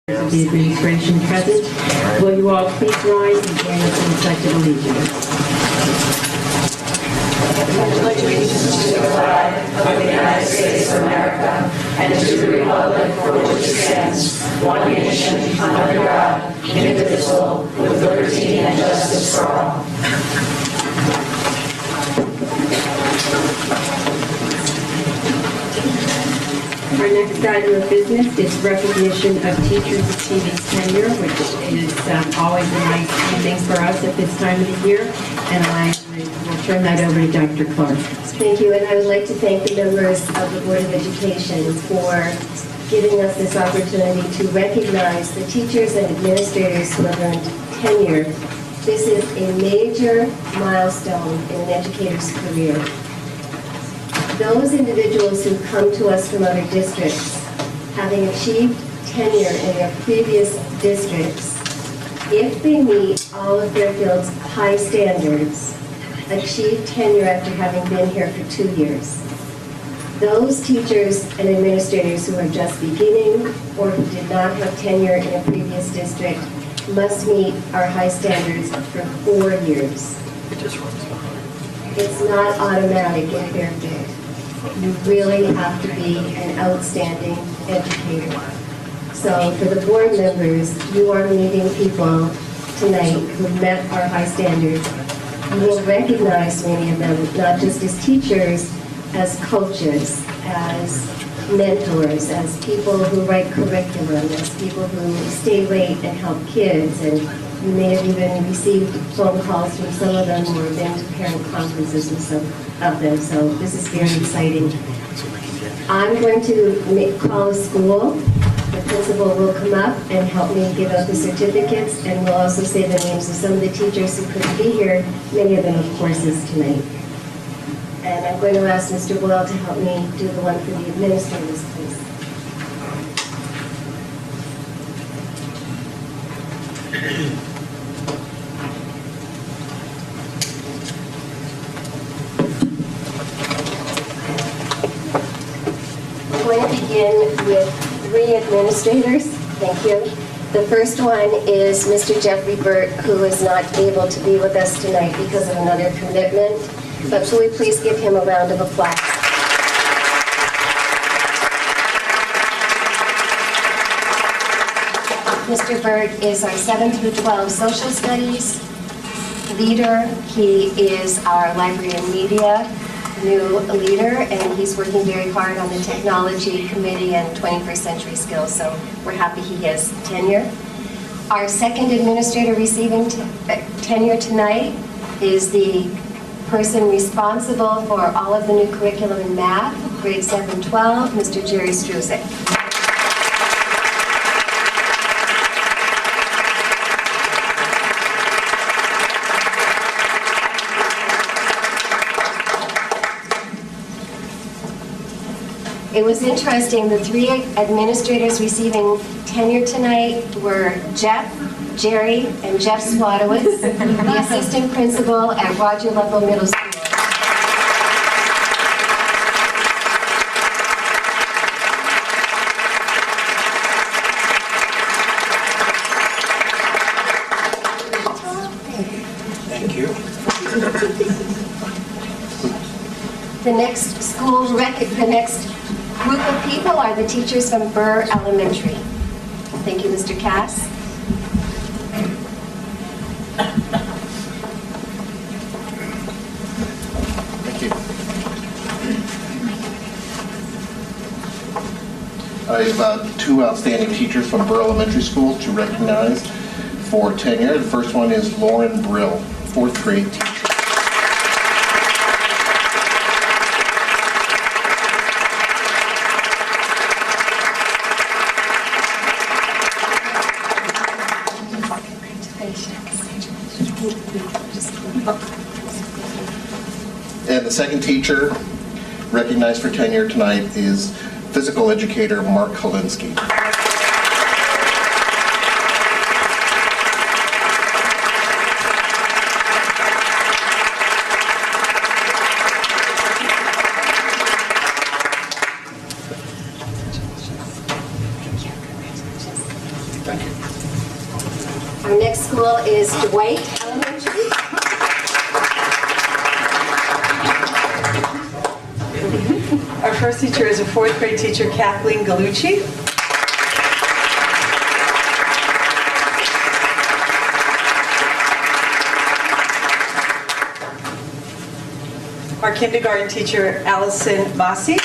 Of the administration present, will you all please rise and join us in the pledge of allegiance? I pledge allegiance to the flag of the United States of America and to the republic for which it stands, one nation, under God, indivisible, with liberty and justice for all. Our next item of business is recognition of teachers achieving tenure, which is always a nice thing for us at this time of the year. And I will turn that over to Dr. Clark. Thank you, and I would like to thank the members of the Board of Education for giving us this opportunity to recognize the teachers and administrators who have earned tenure. This is a major milestone in an educator's career. Those individuals who come to us from other districts, having achieved tenure in their previous districts, if they meet all of their field's high standards, achieve tenure after having been here for 2 years. Those teachers and administrators who are just beginning or who did not have tenure in a previous district must meet our high standards for 4 years. It's not automatic in Fairfield. You really have to be an outstanding educator. So for the board members, you are meeting people tonight who met our high standards. You will recognize many of them, not just as teachers, as coaches, as mentors, as people who write curriculum, as people who stay late and help kids, and you may have even received phone calls from some of them or been to parent conferences with some of them, so this is very exciting. I'm going to call a school. The principal will come up and help me give out the certificates, and we'll also say the names of some of the teachers who couldn't be here. Many of them, of course, is tonight. And I'm going to ask Mr. Boyle to help me do the one for the administrators, please. I'm going to begin with 3 administrators. Thank you. The first one is Mr. Jeffrey Burt, who is not able to be with us tonight because of another commitment. But will we please give him a round of applause? Mr. Burt is our 7 through 12 social studies leader. He is our library and media new leader, and he's working very hard on the technology committee and 21st century skills, so we're happy he has tenure. Our second administrator receiving tenure tonight is the person responsible for all of the new curriculum in math, grade 7-12, Mr. Jerry Struzek. It was interesting, the 3 administrators receiving tenure tonight were Jeff, Jerry, and Jeff Swatowitz, the assistant principal at Roger Lovell Middle School. Thank you. The next group of people are the teachers from Burr Elementary. Thank you, Mr. Cass. Thank you. I have 2 outstanding teachers from Burr Elementary School to recognize for tenure. The first one is Lauren Brill, 4th grade teacher. And the second teacher recognized for tenure tonight is physical educator Mark Kalinsky. Thank you. Our next school is Dwight Elementary. Our first teacher is a fourth grade teacher, Kathleen Gallucci. Our kindergarten teacher, Allison Masi.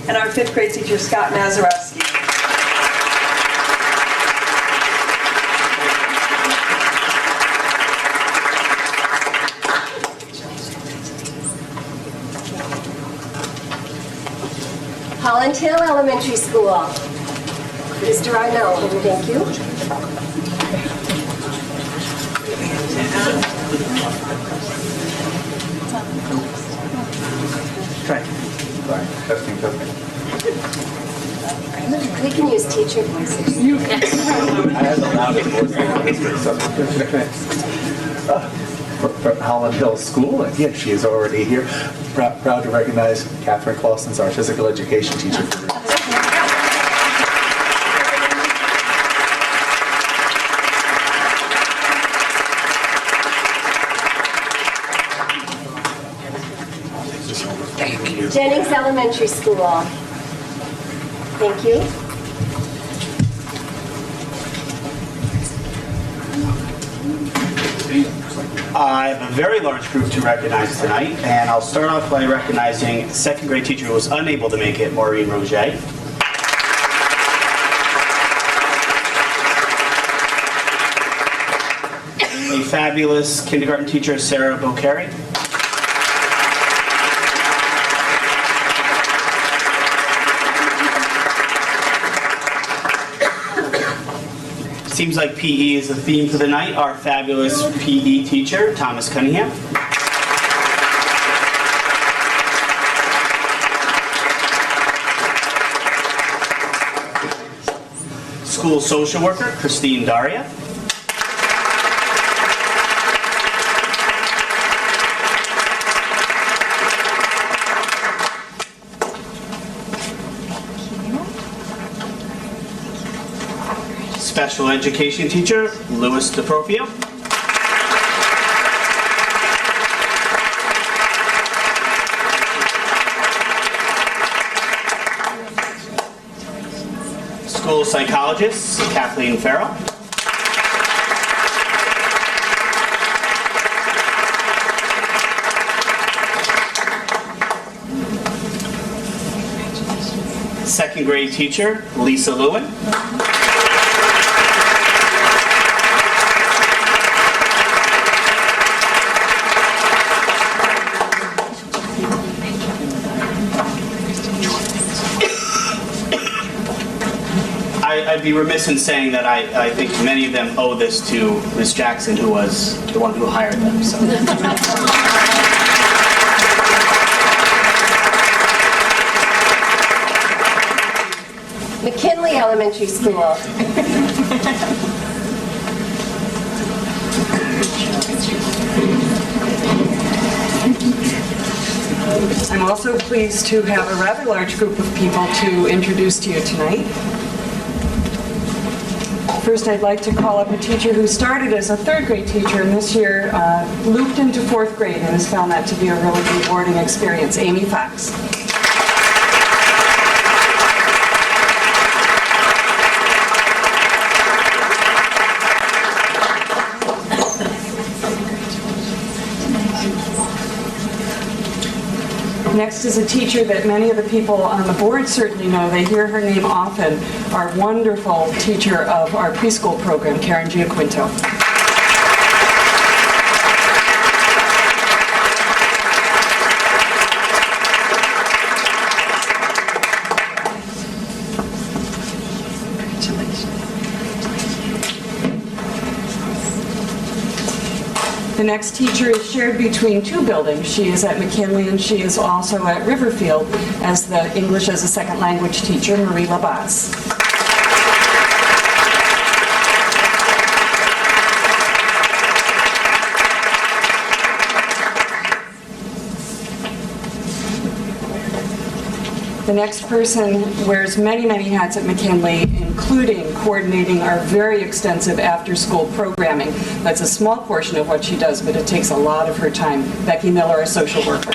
And our fifth grade teacher, Scott Mazarowski. Holland Hill Elementary School. Mr. Arnone, thank you. Testing. We can use teacher voices. I had the loudest voice in history, so. From Holland Hill School, and yeah, she is already here. Proud to recognize Catherine Clausen's our physical education teacher. Jennings Elementary School. Thank you. I have a very large group to recognize tonight, and I'll start off by recognizing second grade teacher who was unable to make it, Maureen Roget. A fabulous kindergarten teacher, Sarah Bocari. Seems like PE is the theme for the night. Our fabulous PE teacher, Thomas Cunningham. School social worker, Christine Daria. Special education teacher, Louis DeProfio. School psychologist, Kathleen Farrell. Second grade teacher, Lisa Lewin. I'd be remiss in saying that I think many of them owe this to Ms. Jackson, who was the one who hired them. So. McKinley Elementary School. I'm also pleased to have a rather large group of people to introduce to you tonight. First, I'd like to call up a teacher who started as a third grade teacher and this year looped into fourth grade and has found that to be a really rewarding experience, Amy Fox. Next is a teacher that many of the people on the board certainly know. They hear her name often. Our wonderful teacher of our preschool program, Karen Giaquinto. The next teacher is shared between two buildings. She is at McKinley and she is also at Riverfield as the English as a Second Language teacher, Marie Labaz. The next person wears many, many hats at McKinley, including coordinating our very extensive after-school programming. That's a small portion of what she does, but it takes a lot of her time. Becky Miller, our social worker.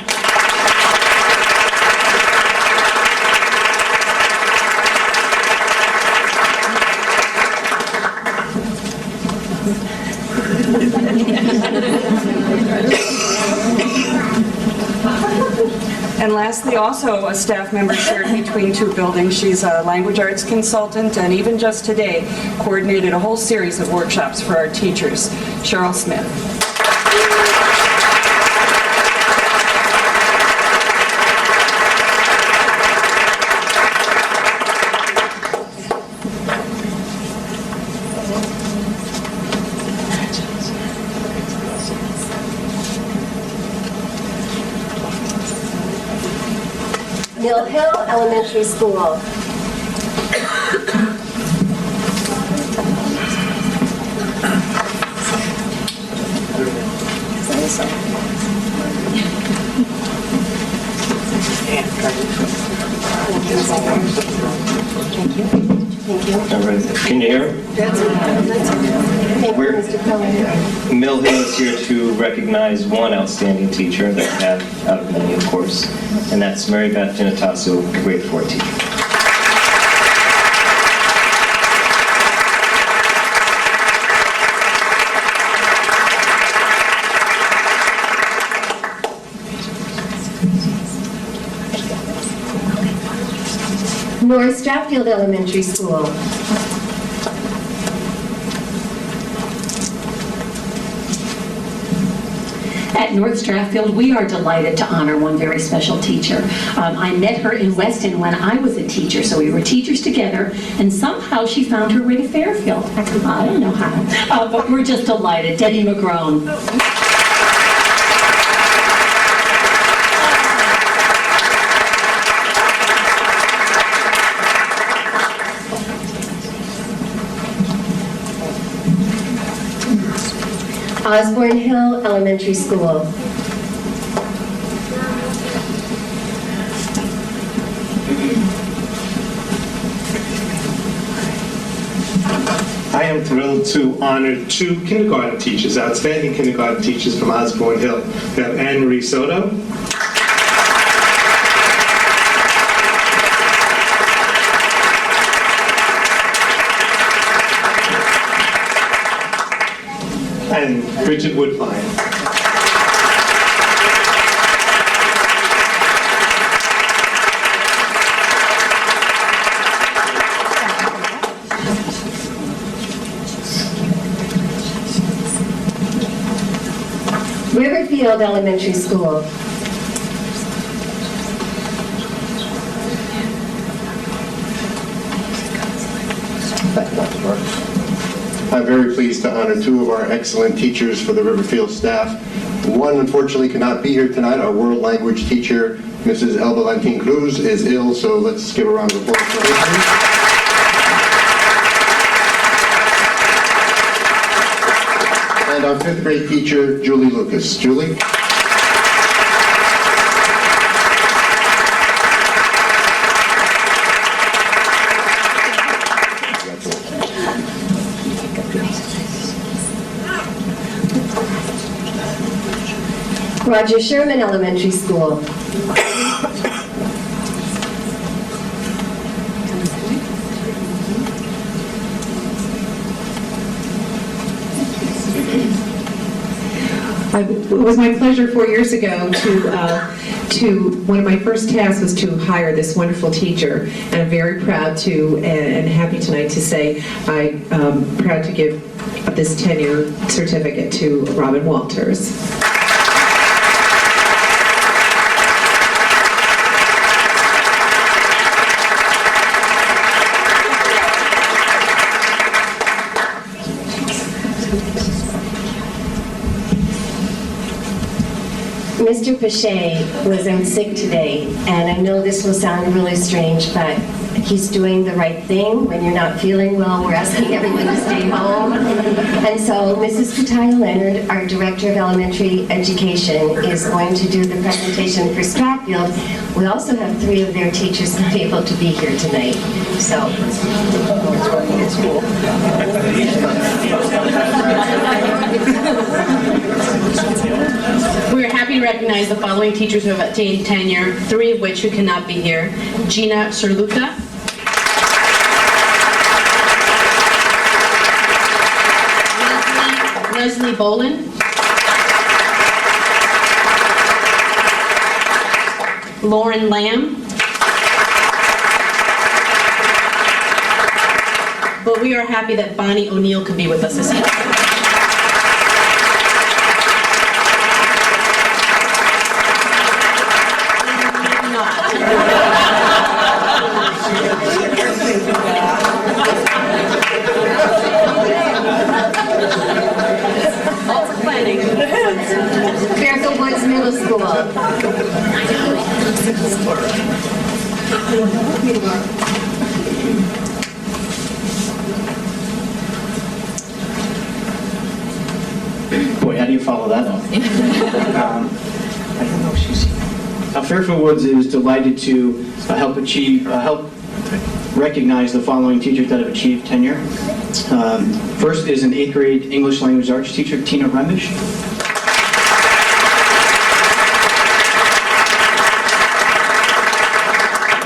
And lastly, also a staff member shared between two buildings. She's a language arts consultant, and even just today coordinated a whole series of workshops for our teachers. Cheryl Smith. Mill Hill Elementary School. All right. Can you hear? Thank you, Mr. Cohen. Mill Hill is here to recognize one outstanding teacher that we have out of many, of course, and that's Marybeth Genetasio, grade 4 teacher. North Stratfield Elementary School. At North Stratfield, we are delighted to honor one very special teacher. I met her in Weston when I was a teacher, so we were teachers together, and somehow she found her way to Fairfield. I don't know how, but we're just delighted. Debbie McGrone. Osborne Hill Elementary School. I am thrilled to honor two kindergarten teachers, outstanding kindergarten teachers from Osborne Hill. We have Anne Marie Soto. And Bridget Woodfine. Riverfield Elementary School. I'm very pleased to honor two of our excellent teachers for the Riverfield staff. One unfortunately cannot be here tonight. Our world language teacher, Mrs. Elba Lantin Cruz, is ill, so let's give a round of applause for her. And our 5th grade teacher, Julie Lucas. Julie? Roger Sherman Elementary School. It was my pleasure 4 years ago to one of my first tasks was to hire this wonderful teacher, and I'm very proud to and happy tonight to say I'm proud to give this tenure certificate to Robin Walters. Mr. Pache was out sick today, and I know this will sound really strange, but He's doing the right thing. When you're not feeling well, we're asking everyone to stay home. And so Mrs. Pataya Leonard, our Director of Elementary Education, is going to do the presentation for Stratfield. We also have 3 of their teachers not able to be here tonight. So. We're happy to recognize the following teachers who have attained tenure, 3 of which who cannot be here. Gina Surluka, Leslie Bolin, Lauren Lamb, but we are happy that Bonnie O'Neill could be with us this evening. Fairfield Woods Middle School. Boy, how do you follow that up? I don't know if she's here. Fairfield Woods is delighted to help recognize the following teachers that have achieved tenure. First is an 8th grade English language arts teacher, Tina Remish.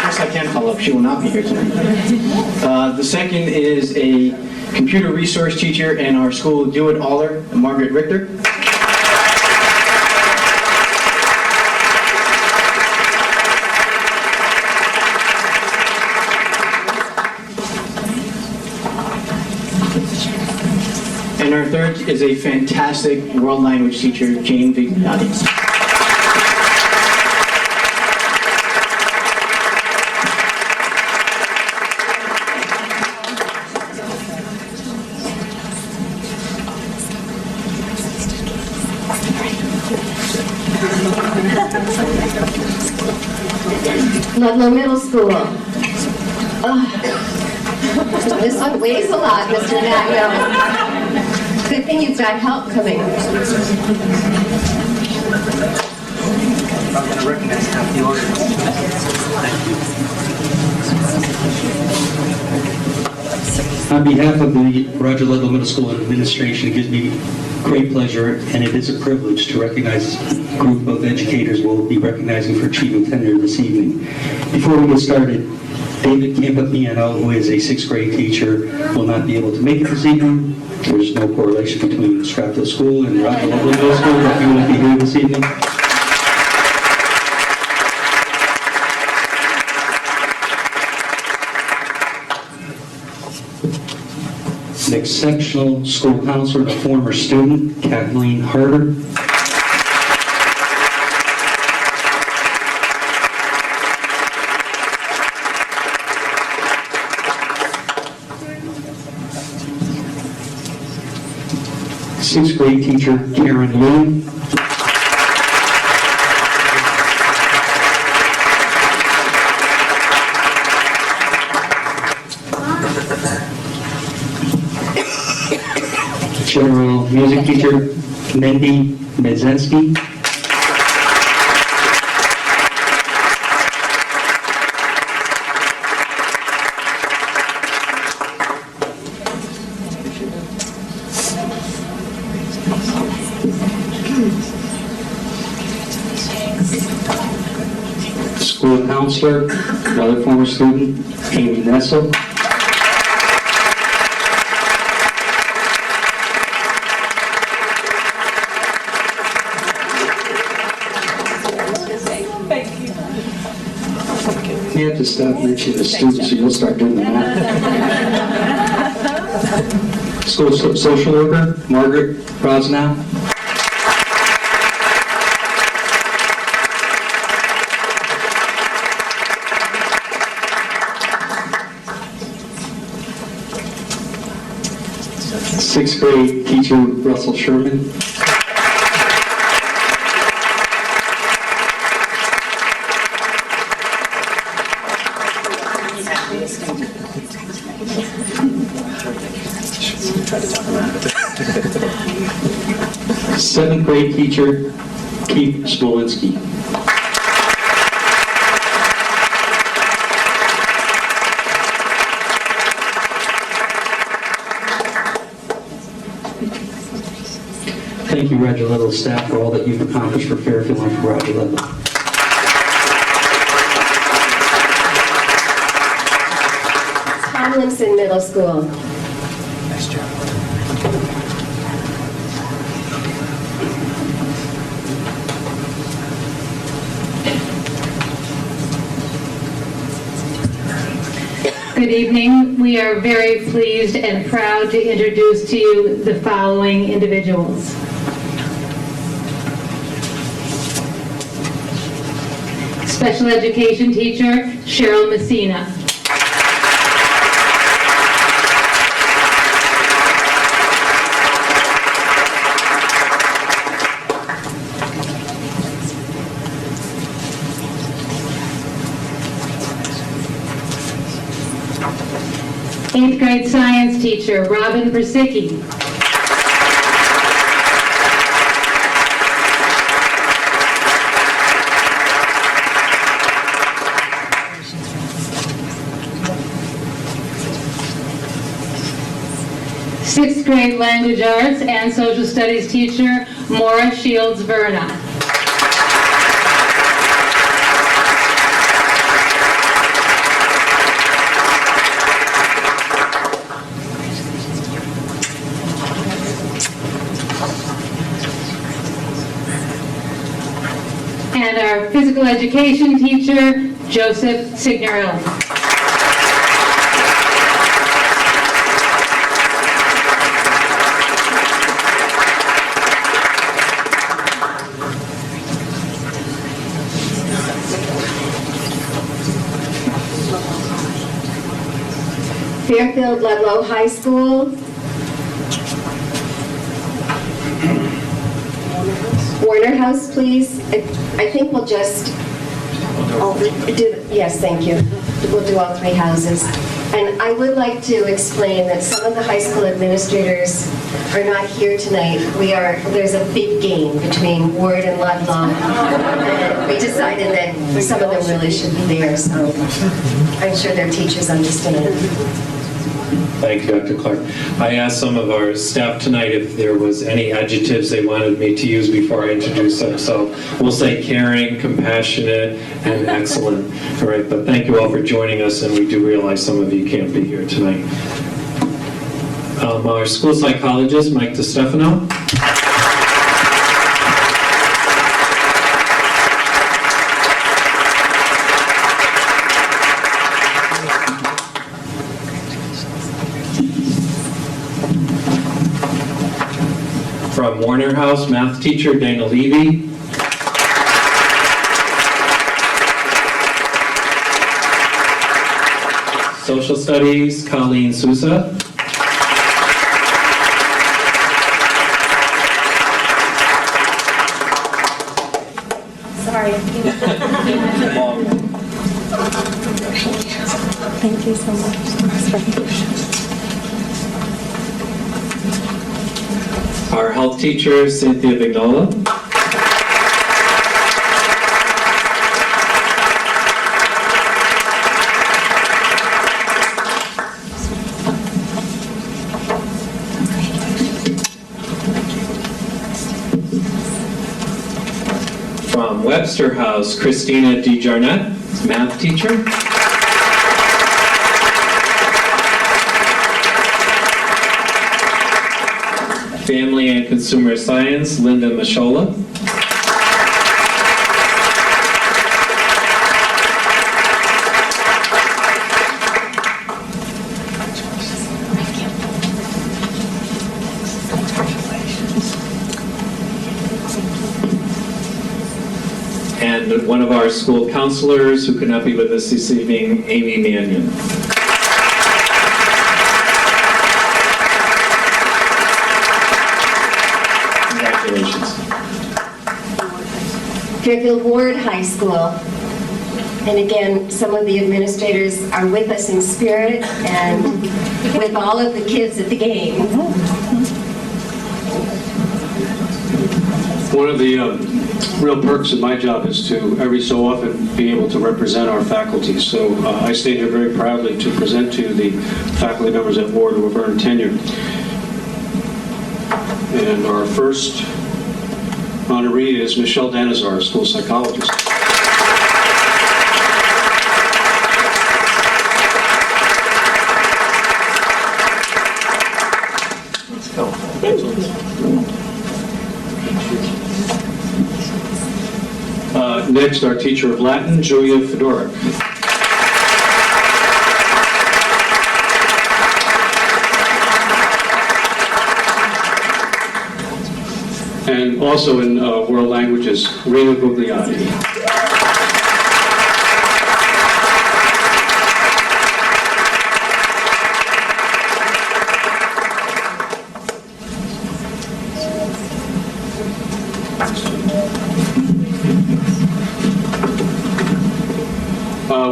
Yes, I can follow up. She will not be here tonight. The second is a computer resource teacher in our school do-it-aller, Margaret Richter. And our third is a fantastic world language teacher, Jane Vignati. Ludlow Middle School. This one weighs a lot, Mr. Nagno. Good thing you've got help coming. I'm going to recognize half the audience. On behalf of the Roger Ludlow Middle School administration, it gives me great pleasure, and it is a privilege to recognize a group of educators we'll be recognizing for achieving tenure this evening. Before we get started, David Campapiano, who is a 6th grade teacher, will not be able to make it this evening. There's no correlation between Stratfield School and Roger Ludlow Middle School, but he will be here this evening. An exceptional school counselor, a former student, Kathleen Harder. Sixth grade teacher, Karen Lee. General music teacher, Mindy Medzensky. School counselor, another former student, Amy Nessel. You have to stop mentioning the students, so you'll start doing the math. School social worker, Margaret Rosnow. Sixth grade teacher, Russell Sherman. grade teacher, Keith Smolinski. Thank you, Roger Little staff, for all that you've accomplished for Fairfield and for Roger Little. Tomlinson Middle School. Nice job. Good evening. We are very pleased and proud to introduce to you the following individuals. Special education teacher, Cheryl Messina. Eighth grade science teacher, Robin Persicki. Sixth grade language arts and social studies teacher, Maura Shields Verna. And our physical education teacher, Joseph Signorelli. Fairfield Ludlow High School. Warner House, please. I think we'll just yes, thank you. We'll do all three houses. And I would like to explain that some of the high school administrators are not here tonight. There's a big game between Ward and Ludlow. And we decided that some of them really should be there, so I'm sure their teachers understand. Thank you, Dr. Clark. I asked some of our staff tonight if there was any adjectives they wanted me to use before I introduce them. So we'll say caring, compassionate, and excellent. All right, but thank you all for joining us, and we do realize some of you can't be here tonight. Our school psychologist, Mike DiStefano. From Warner House, math teacher Dana Levy. Social studies, Colleen Sousa. Sorry. Thank you so much. Our health teacher, Cynthia Vignola. From Webster House, Christina DeJarnette, math teacher. Family and Consumer Science, Linda Mashola. And one of our school counselors who could not be with us this evening, Amy Mannion. Fairfield Ward High School. And again, some of the administrators are with us in spirit and with all of the kids at the game. One of the real perks of my job is to every so often be able to represent our faculty. So I stand here very proudly to present to you the faculty members at Ward who have earned tenure. And our first honoree is Michelle Denazar, school psychologist. Next, our teacher of Latin, Julia Fedoruk. And also in world languages, Rena Gugliotti.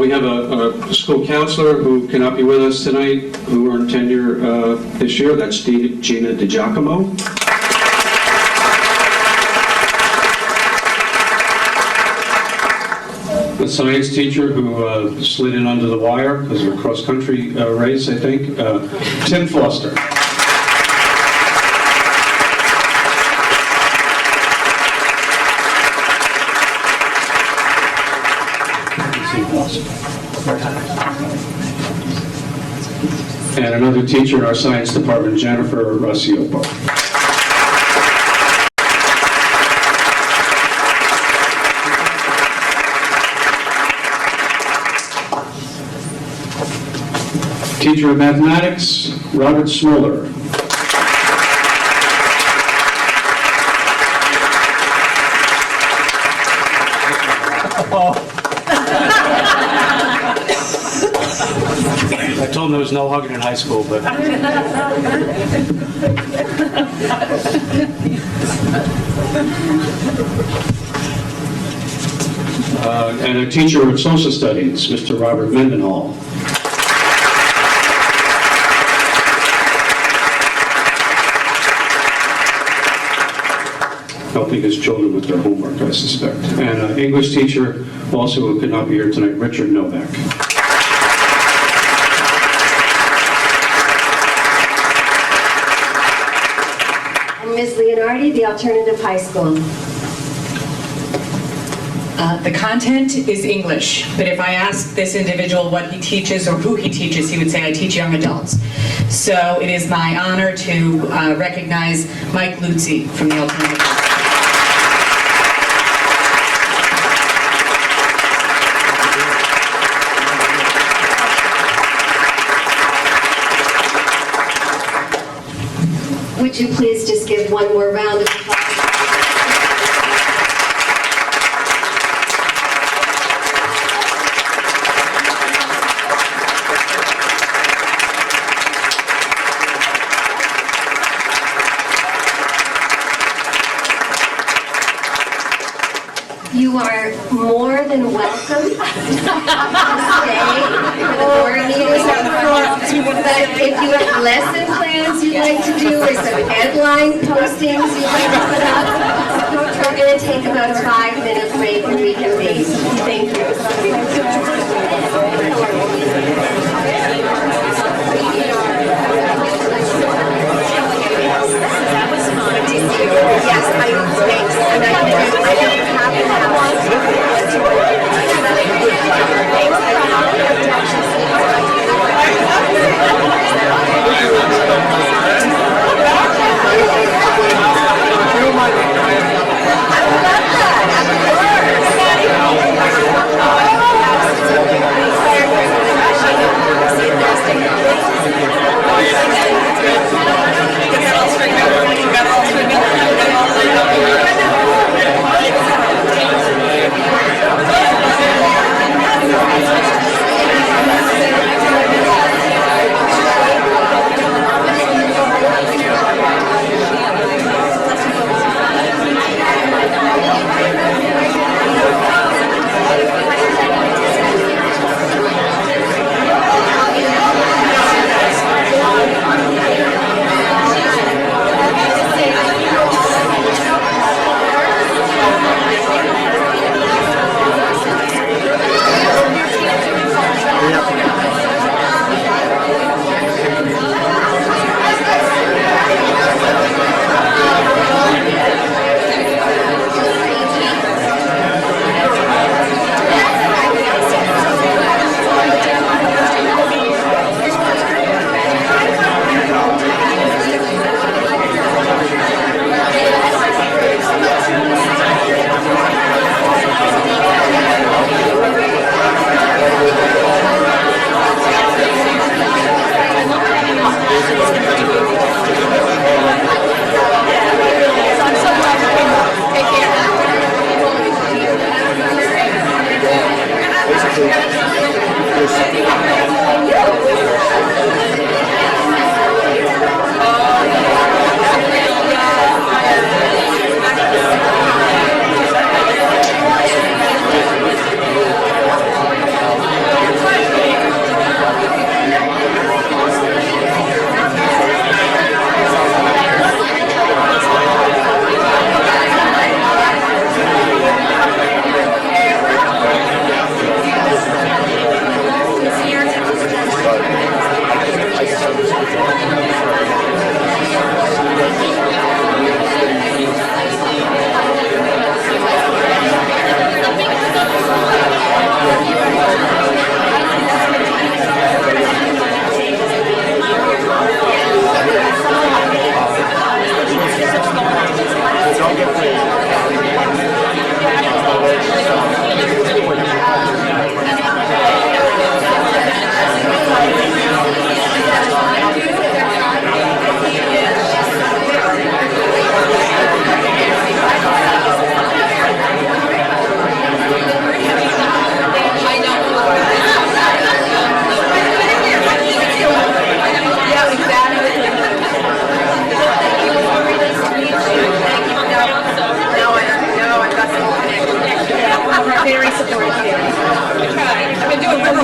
We have a school counselor who cannot be with us tonight, who earned tenure this year. That's Gina DiGiacomo. A science teacher who slid in under the wire because of a cross-country race, I think, Tim Foster. And another teacher in our science department, Jennifer Rassiopo. Teacher of mathematics, Robert Smoller. I told him there was no hugging in high school, but... And a teacher of social studies, Mr. Robert Mendenhall. Helping his children with their homework, I suspect. And an English teacher, also who could not be here tonight, Richard Novak. Ms. Leonardi, the alternative high school. The content is English, but if I ask this individual what he teaches or who he teaches, he would say, I teach young adults. So it is my honor to recognize Mike Luzzi from the alternative high school. Would you please just give one more round of applause? You are more than welcome to stay for the board meetings. But if you have lesson plans you'd like to do or some headline postings you'd like to put up, we're going to take about a 5-minute break and reconvene. Thank you. Yes, thanks. And I don't have to have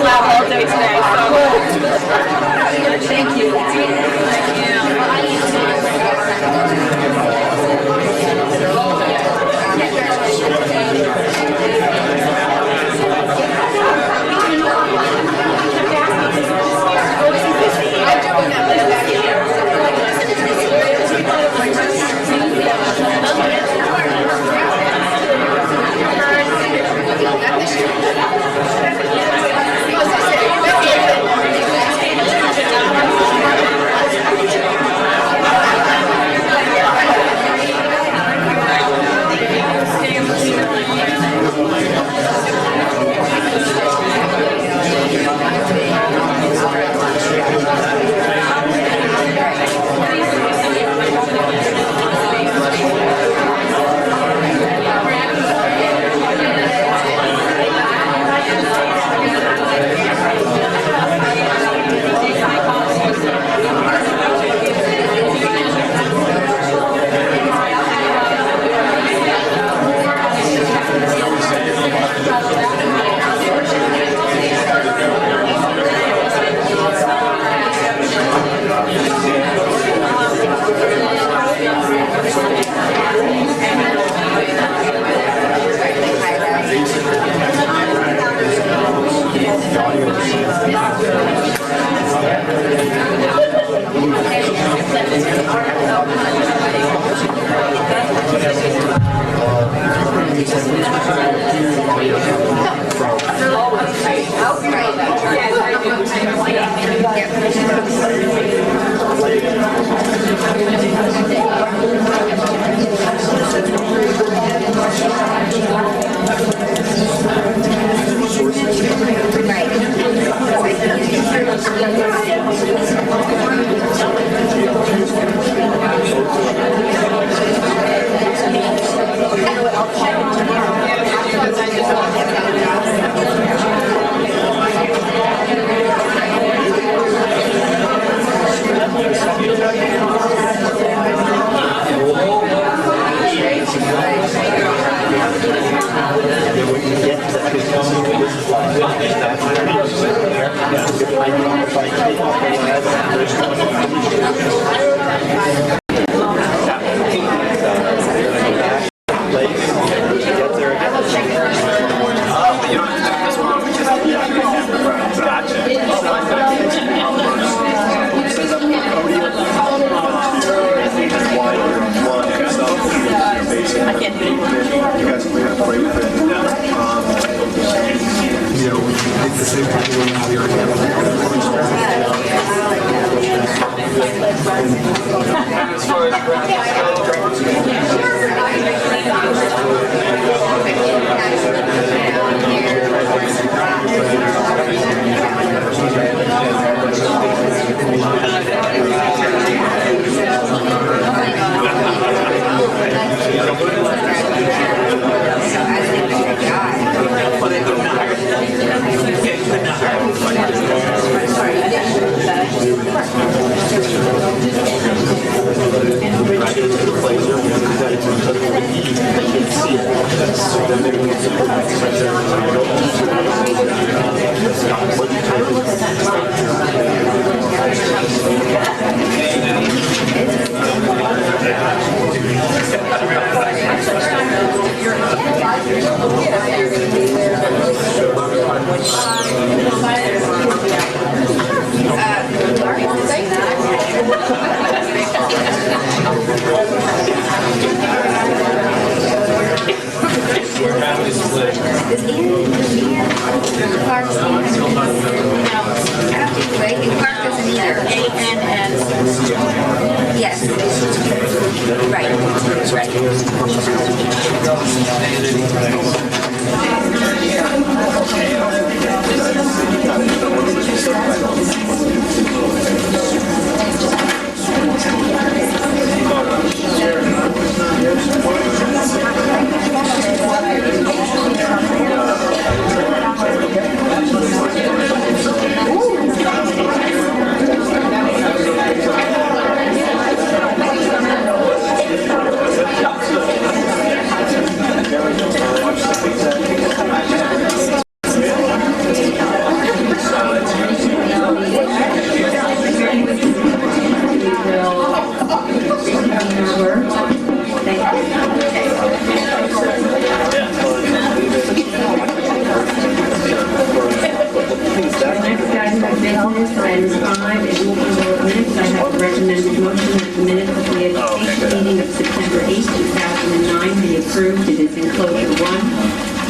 laugh all day today, so. Thank you.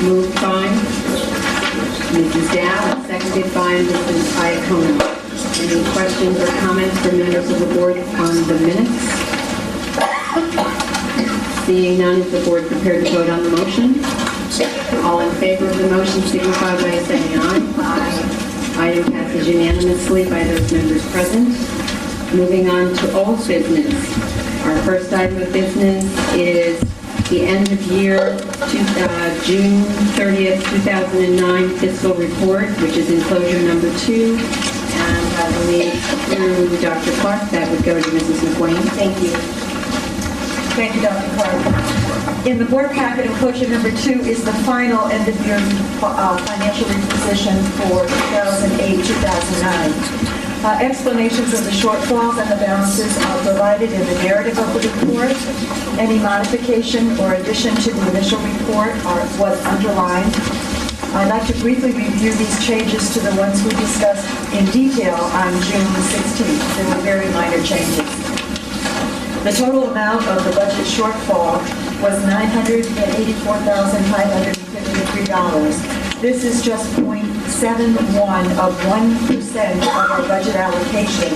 moved by Mrs. Dow and seconded by Mrs. Iacono. Any questions or comments from members of the board on the minutes? Seeing none, is the board prepared to vote on the motion? All in favor of the motion signify by saying aye. Aye. Item passes unanimously by those members present. Moving on to old business. Our first item of business is the end of year June 30th, 2009 fiscal report, which is enclosure number 2. And I believe through Dr. Clark, that would go to Mrs. McWayne. Thank you. Thank you, Dr. Clark. In the board packet, enclosure number 2 is the final end-of-year financial reposition for 2008-2009. Explanations of the shortfalls and the balances are provided in the narrative of the report. Any modification or addition to the initial report was underlined. I'd like to briefly review these changes to the ones we discussed in detail on June 16th. They were very minor changes. The total amount of the budget shortfall was $984,553. This is just 0.71 of 1% of our budget allocation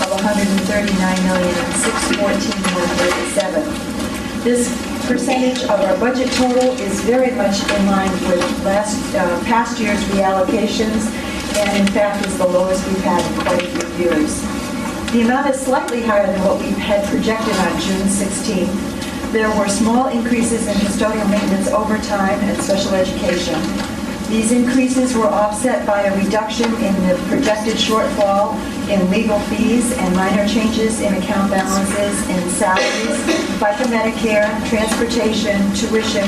of $139,614,137. This percentage of our budget total is very much in line with past year's reallocations, and in fact is the lowest we've had in quite a few years. The amount is slightly higher than what we had projected on June 16th. There were small increases in custodial maintenance overtime and special education. These increases were offset by a reduction in the projected shortfall in legal fees and minor changes in account balances and salaries, FICA Medicare, transportation, tuition,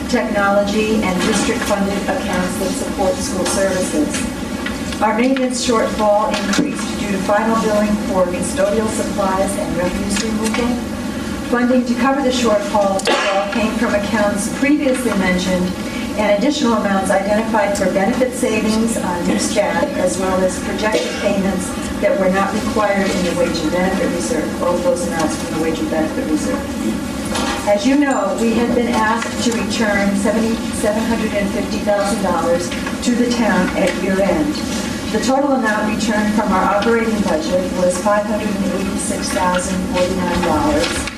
technology, and district-funded accounts that support school services. Our maintenance shortfall increased due to final billing for custodial supplies and refuse removal. Funding to cover the shortfall came from accounts previously mentioned and additional amounts identified for benefit savings on new staff, as well as projected payments that were not required in the wage and benefit reserve, both those amounts from the wage and benefit reserve. As you know, we had been asked to return $750,000 to the town at year end. The total amount returned from our operating budget was $586,049.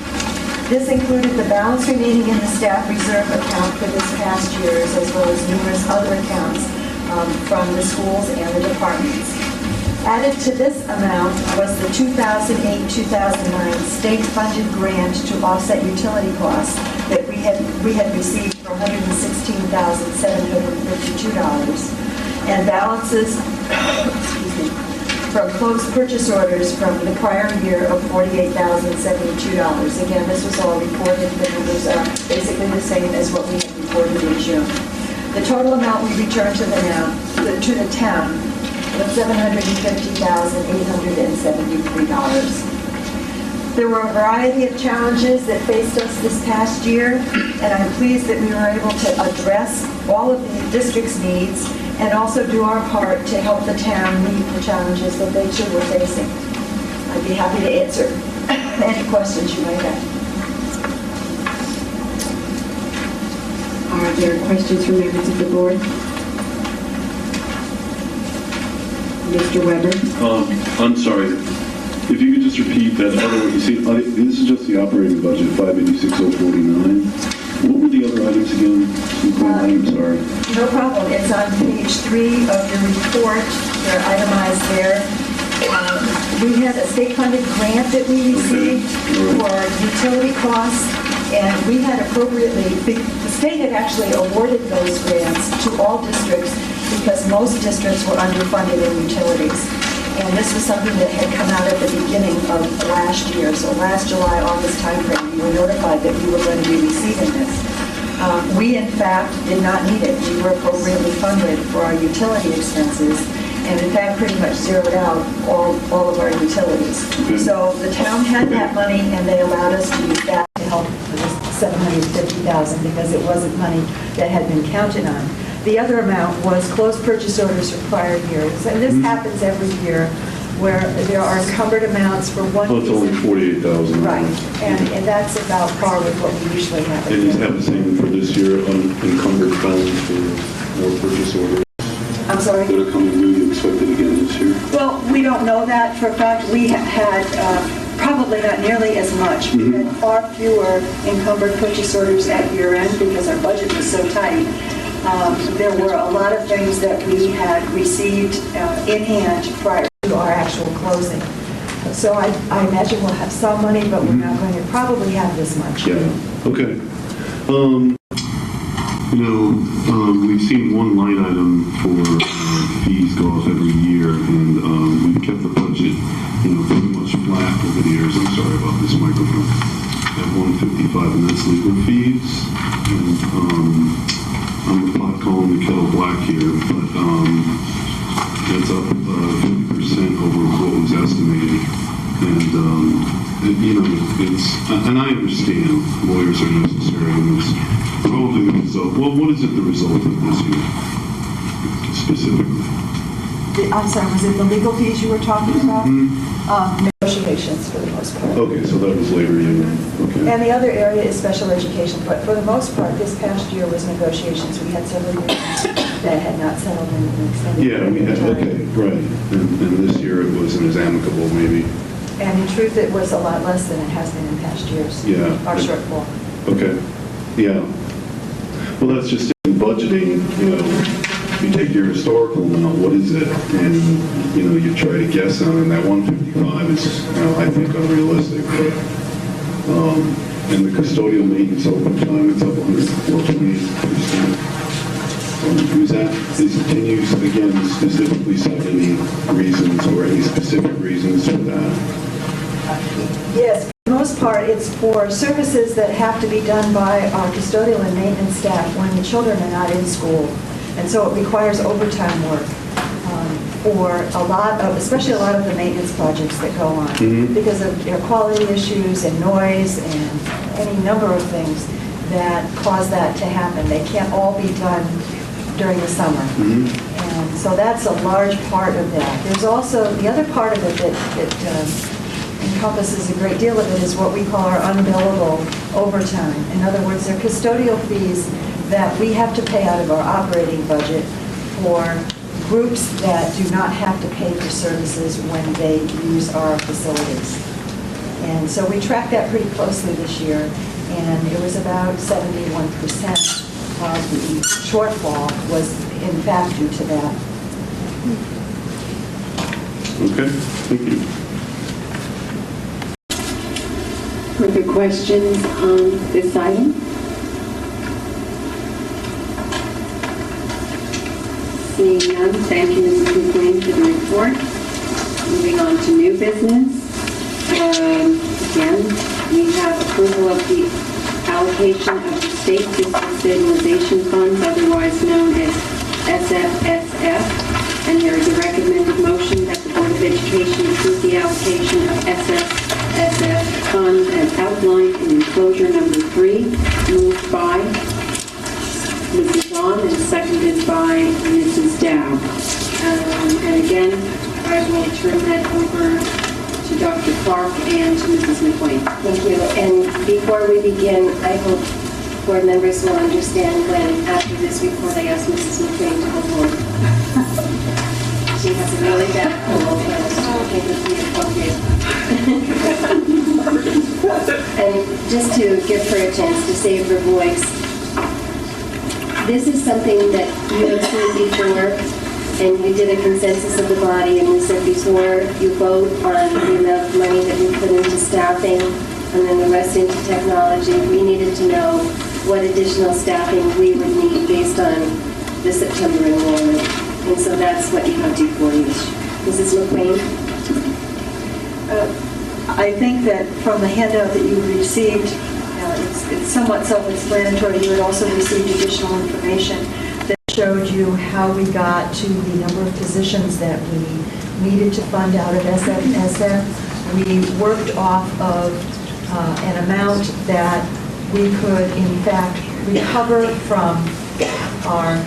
This included the balance remaining in the staff reserve account for this past year's, as well as numerous other accounts from the schools and the departments. Added to this amount was the 2008-2009 state-funded grant to offset utility costs that we had received for $116,752, and balances from closed purchase orders from the prior year of $48,072. Again, this was all reported. The numbers are basically the same as what we had reported in June. The total amount we returned to the town was $750,873. There were a variety of challenges that faced us this past year, and I'm pleased that we were able to address all of the district's needs and also do our part to help the town meet the challenges that they too were facing. I'd be happy to answer any questions you might have. Are there questions from members of the board? Mr. Weber? I'm sorry. If you could just repeat that other one. You see, this is just the operating budget, 586,049. What were the other items again? I'm sorry. No problem. It's on page 3 of your report. They're itemized there. We had a state-funded grant that we received for utility costs, and we had appropriately, the state had actually awarded those grants to all districts because most districts were underfunded in utilities. And this was something that had come out at the beginning of last year. So last July, August timeframe, we were notified that we were going to be receiving this. We, in fact, did not need it. We were appropriately funded for our utility expenses, and in fact, pretty much zeroed out all of our utilities. So the town had that money, and they allowed us to use that to help with this $750,000 because it wasn't money that had been counted on. The other amount was closed purchase orders for prior years, and this happens every year. where there are encumbered amounts for one. Well, it's only 48,000. Right, and that's about par with what we usually have. And you have the same for this year, unencumbered balance for more purchase orders? I'm sorry? That are coming due, you expect it again this year? Well, we don't know that for a fact. We had probably not nearly as much. We had far fewer encumbered purchase orders at year end because our budget was so tight. There were a lot of things that we had received in hand prior to our actual closing. So I imagine we'll have some money, but we're not going to probably have this much. Yeah, okay. We've seen one line item for fees go up every year, and we've kept the budget, pretty much flat over the years. I'm sorry about this microphone. At 155, and that's legal fees. And I'm the pot calling the kettle black here, but that's up 50% over what was estimated. And and I understand lawyers are necessary, and it's probably the result. Well, what is it the result of this year, specifically? I'm sorry, was it the legal fees you were talking about? Negotiations for the most part. Okay, so that was labor union. Okay. And the other area is special education, but for the most part, this past year was negotiations. We had several years that had not settled in an extended Yeah, we had, okay, right. And this year it wasn't as amicable, maybe. And in truth, it was a lot less than it has been in past years. Yeah. Our shortfall. Okay, yeah. Well, that's just in budgeting, you take your historical amount, what is it? And, you try to guess on it, and that 155 is, I think, unrealistic. And the custodial maintenance overtime, it's up 114%. Can you, again, specifically cite any reasons or any specific reasons for that? Yes, for the most part, it's for services that have to be done by our custodial and maintenance staff when the children are not in school. And so it requires overtime work for especially a lot of the maintenance projects that go on because of air quality issues and noise and any number of things that cause that to happen. They can't all be done during the summer. And so that's a large part of that. There's also the other part of it that encompasses a great deal of it is what we call our unbillable overtime. In other words, they're custodial fees that we have to pay out of our operating budget for groups that do not have to pay for services when they use our facilities. And so we tracked that pretty closely this year, and it was about 71% of the shortfall was in fact due to that. Okay, thank you. Further questions on this item? Seeing none, thank you, Mrs. McLean, for the report. Moving on to new business. Again, we have approval of the allocation of the State Fiscal Stabilization Funds, otherwise known as SFSF, and there is a recommended motion that the Board of Education approve the allocation of SFSF funds as outlined in enclosure number 3, moved by Mrs. Vaughn and seconded by Mrs. Dow. And again, I will turn that over to Dr. Clark and to Mrs. McLean. Thank you. And before we begin, I hope board members will understand when, after this report, I ask Mrs. McLean to go home. She has a really bad cold, and I think it would be appropriate. And just to give her a chance to save her voice, this is something that you have seen before, and we did a consensus of the body, and we said before you vote on the amount of money that we put into staffing and then the rest into technology, we needed to know what additional staffing we would need based on the September enrollment. And so that's what you have before you. Mrs. McLean? I think that from the handout that you received, it's somewhat self-explanatory. You had also received additional information that showed you how we got to the number of positions that we needed to fund out of SFSF. We worked off of an amount that we could, in fact, recover from our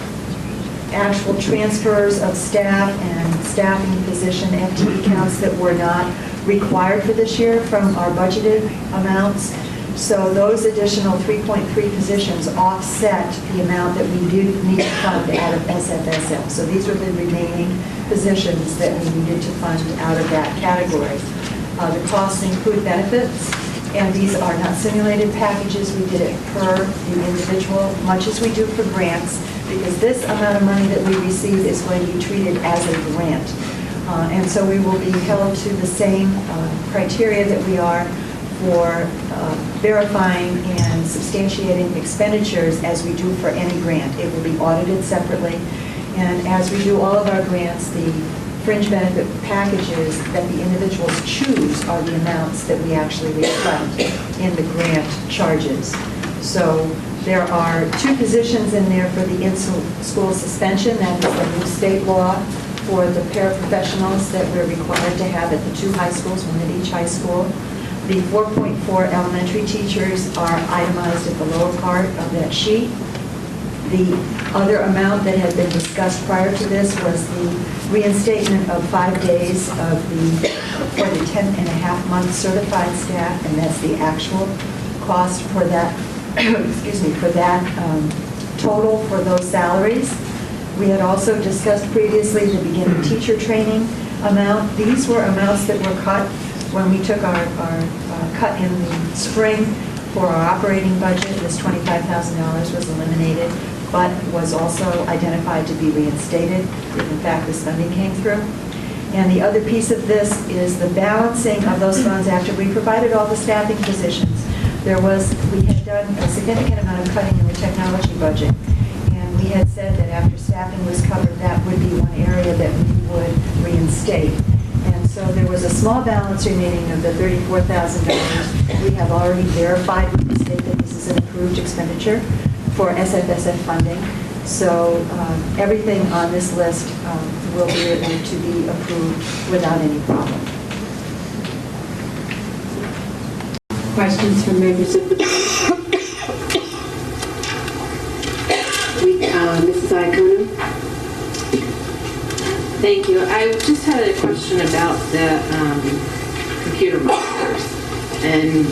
actual transfers of staff and staffing position FTE counts that were not required for this year from our budgeted amounts. So those additional 3.3 positions offset the amount that we did need to fund out of SFSM. So these are the remaining positions that we needed to fund out of that category. The costs include benefits, and these are not simulated packages. We did it per the individual, much as we do for grants, because this amount of money that we receive is going to be treated as a grant. And so we will be held to the same criteria that we are for verifying and substantiating expenditures as we do for any grant. It will be audited separately. And as we do all of our grants, the fringe benefit packages that the individuals choose are the amounts that we actually reflect in the grant charges. So there are 2 positions in there for the in-school suspension. That is the new state law for the paraprofessionals that we're required to have at the 2 high schools, 1 at each high school. The 4.4 elementary teachers are itemized at the lower part of that sheet. The other amount that had been discussed prior to this was the reinstatement of 5 days of for the 10.5-month certified staff, and that's the actual cost for that, excuse me, for that total for those salaries. We had also discussed previously the beginning teacher training amount. These were amounts that were cut when we took our cut in the spring for our operating budget. This $25,000 was eliminated, but was also identified to be reinstated if in fact this funding came through. And the other piece of this is the balancing of those funds after we provided all the staffing positions. We had done a significant amount of cutting in the technology budget, and we had said that after staffing was covered, that would be one area that we would reinstate. And so there was a small balance remaining of the $34,000. We have already verified with the state that this is an approved expenditure for SFSF funding. So everything on this list will be able to be approved without any problem. Questions from members of the board? Mrs. Iacono? Thank you. I just had a question about the computer monitors and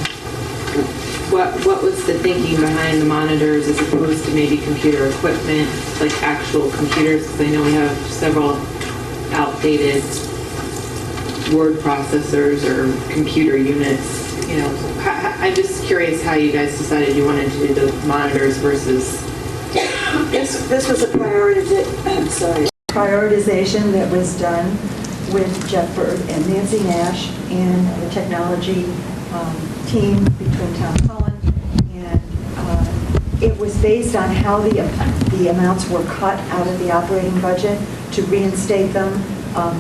what was the thinking behind the monitors as opposed to maybe computer equipment, like actual computers? Because I know we have several outdated word processors or computer units. You know, I'm just curious how you guys decided you wanted to do the monitors versus. This was a prioritization that was done with Jeff Bird and Nancy Nash and the technology team between Town Collin, and it was based on how the amounts were cut out of the operating budget to reinstate them.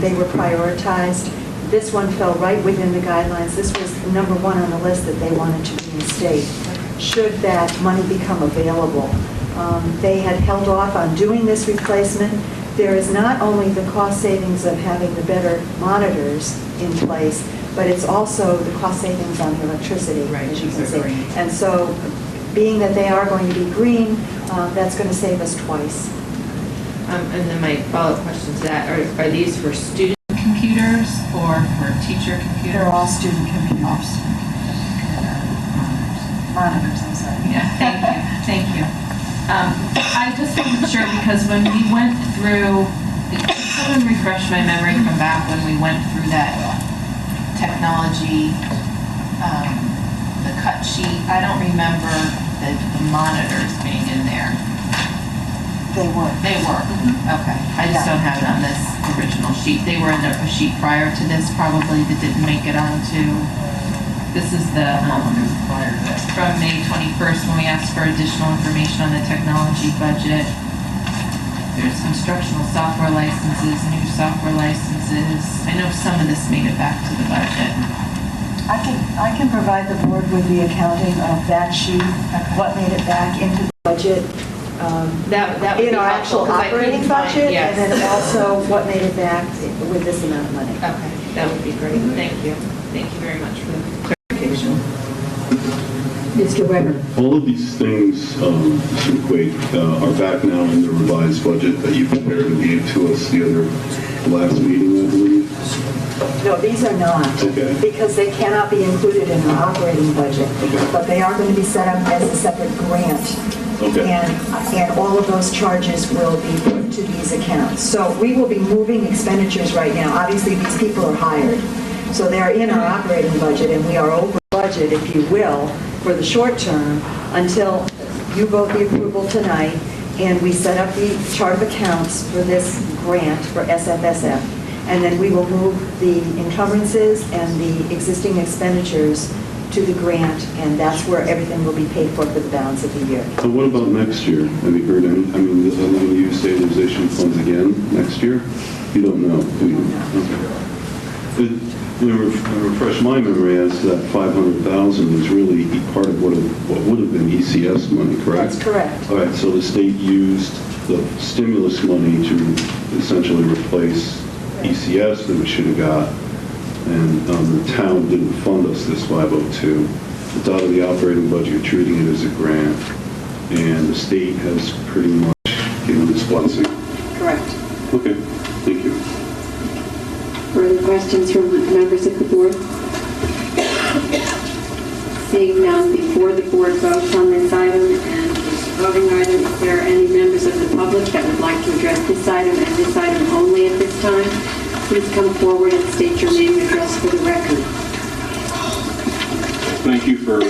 They were prioritized. This one fell right within the guidelines. This was number 1 on the list that they wanted to reinstate should that money become available. They had held off on doing this replacement. There is not only the cost savings of having the better monitors in place, but it's also the cost savings on the electricity, as you can see. And so, being that they are going to be green, that's going to save us twice. And then my follow-up question to that, are these for student computers or for teacher computers? They're all student computers. Monitors, I'm sorry. Yeah, thank you. I just wasn't sure because when we went through, someone refresh my memory from back when we went through that technology, the cut sheet, I don't remember the monitors being in there. They were. They were? Okay. I just don't have it on this original sheet. They were in a sheet prior to this probably that didn't make it onto. This is the, from May 21st when we asked for additional information on the technology budget. There's instructional software licenses, new software licenses. I know some of this made it back to the budget. I can provide the board with the accounting of that sheet, what made it back into the budget. That would in be our helpful, actual 'cause I couldn't operating find- budget, yes. and then also what made it back with this amount of money. Okay, that would be great. Thank you. Thank you very much for the clarification. Mr. Weber. All of these things, Mr. Quaid, are back now in the revised budget that you prepared and gave to us the last meeting, I believe. No, these are not, Okay. because they cannot be included in our operating budget, but they are going to be set up as a separate grant. Okay. And all of those charges will be put to these accounts. So we will be moving expenditures right now. Obviously, these people are hired, so they're in our operating budget, and we are over budget, if you will, for the short term until you vote the approval tonight, and we set up the chart of accounts for this grant for SFSF. And then we will move the encumbrances and the existing expenditures to the grant, and that's where everything will be paid for the balance of the year. So what about next year? Have you heard any, I mean, are they going to use stabilization funds again next year? You don't know, do you? Okay. Refresh my memory as that 500,000 is really part of what would have been ECS money, correct? That's correct. All right, so the state used the stimulus money to essentially replace ECS that we should have got, and the town didn't fund us this 502. It's out of the operating budget, you're treating it as a grant, and the state has pretty much given its blessing. Correct. Okay, thank you. Further questions from members of the board? Seeing none, before the board votes on this item and this voting item, is there any members of the public that would like to address this item and this item only at this time? Please come forward and state your name and address for the record. Thank you for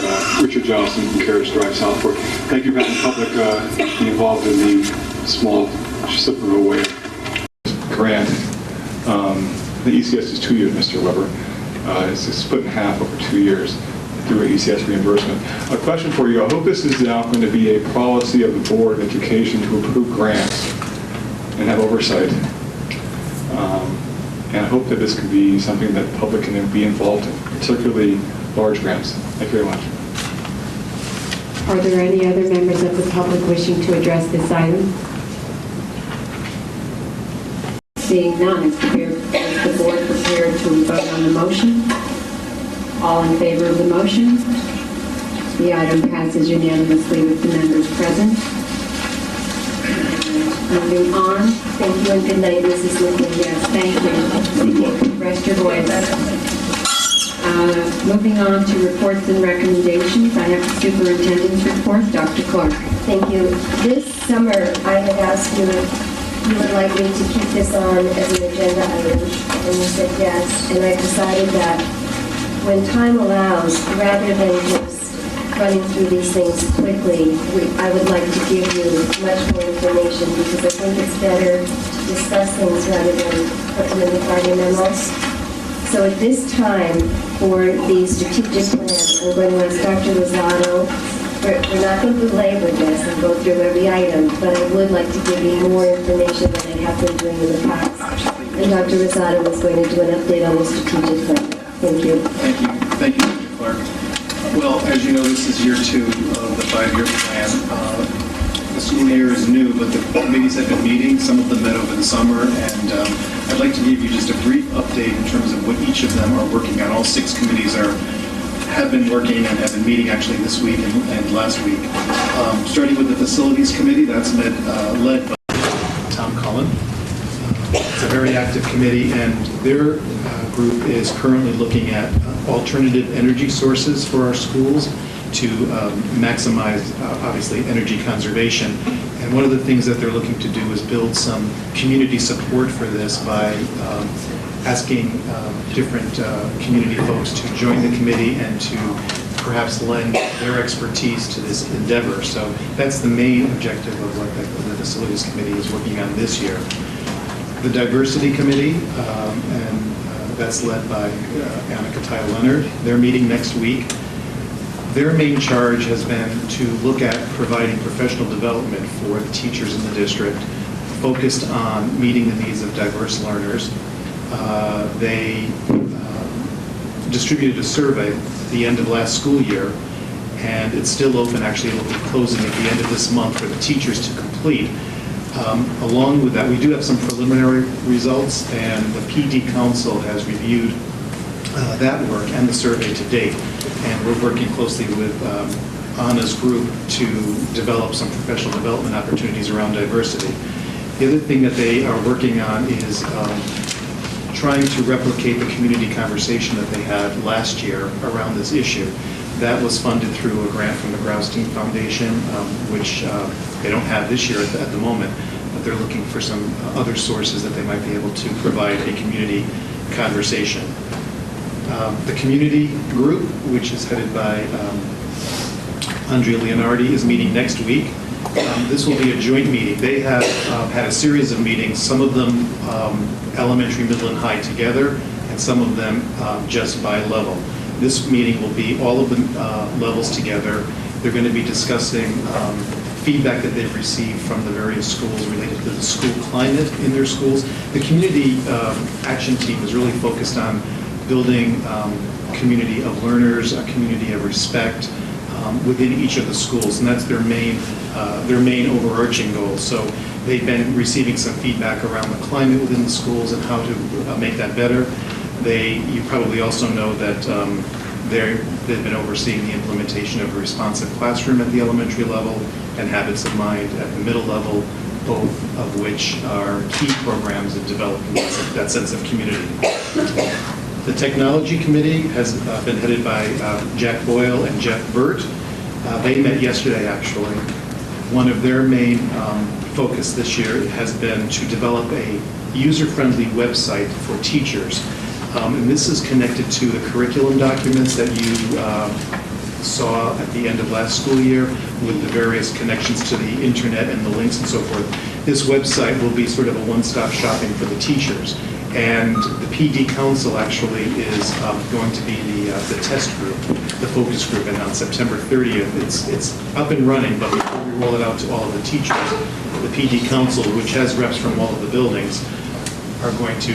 Richard Johnson from Carriage Drive, Southport. Thank you for having the public be involved in the small slip of a way grant. The ECS is 2 years, Mr. Weber. It's split in half over 2 years through ECS reimbursement. A question for you. I hope this is now going to be a policy of the Board of Education to approve grants and have oversight. And I hope that this can be something that the public can be involved in, particularly large grants. Thank you very much. Are there any other members of the public wishing to address this item? Seeing none, is the board prepared to vote on the motion? All in favor of the motion? The item passes unanimously with the members present. Moving on. Thank you and good night, Mrs. Lincoln. Yes, thank you. Good luck. Rest your voice. Moving on to reports and recommendations, I have the superintendent's report. Dr. Clark. Thank you. This summer, I had asked you if you would like me to keep this on as an agenda item, and you said yes. And I decided that when time allows, rather than just running through these things quickly, I would like to give you much more information, because I think it's better to discuss things rather than put them in the party memos. So at this time, for the strategic plan, I'm going to ask Dr. Rosado. We're not going to belabor this and go through every item, but I would like to give you more information than I have been doing in the past. And Dr. Rosado is going to do an update on the strategic plan. Thank you. Thank you. Thank you, Dr. Clark. Well, as you know, this is year 2 of the 5-year plan. The school year is new, but the committees have been meeting. Some of them met over the summer, and I'd like to give you just a brief update in terms of what each of them are working on. All 6 committees have been working and have been meeting actually this week and last week. Starting with the Facilities Committee, that's led by Tom Cullen. It's a very active committee, and their group is currently looking at alternative energy sources for our schools to maximize, obviously, energy conservation. And one of the things that they're looking to do is build some community support for this by asking different community folks to join the committee and to perhaps lend their expertise to this endeavor. So that's the main objective of what the Facilities Committee is working on this year. The Diversity Committee, and that's led by Annika Ty-Leonard. They're meeting next week. Their main charge has been to look at providing professional development for the teachers in the district, focused on meeting the needs of diverse learners. They distributed a survey at the end of last school year, and it's still open. Actually, it will be closing at the end of this month for the teachers to complete. Along with that, we do have some preliminary results, and the PD Council has reviewed that work and the survey to date, and we're working closely with Anna's group to develop some professional development opportunities around diversity. The other thing that they are working on is trying to replicate the community conversation that they had last year around this issue. That was funded through a grant from the Graustein Foundation, which they don't have this year at the moment, but they're looking for some other sources that they might be able to provide a community conversation. The community group, which is headed by Andrea Leonardi, is meeting next week. This will be a joint meeting. They have had a series of meetings, some of them elementary, middle, and high together, and some of them just by level. This meeting will be all of the levels together. They're going to be discussing feedback that they've received from the various schools related to the school climate in their schools. The community action team is really focused on building community of learners, a community of respect within each of the schools, and that's their main overarching goal. So they've been receiving some feedback around the climate within the schools and how to make that better. You probably also know that they've been overseeing the implementation of a responsive classroom at the elementary level and habits of mind at the middle level, both of which are key programs in developing that sense of community. The technology committee has been headed by Jack Boyle and Jeff Burt. They met yesterday, actually. One of their main focus this year has been to develop a user-friendly website for teachers. And this is connected to the curriculum documents that you saw at the end of last school year with the various connections to the internet and the links and so forth. This website will be sort of a one-stop shopping for the teachers. And the PD Council actually is going to be the test group, the focus group, and on September 30th, it's up and running, but before we roll it out to all of the teachers, the PD Council, which has reps from all of the buildings, are going to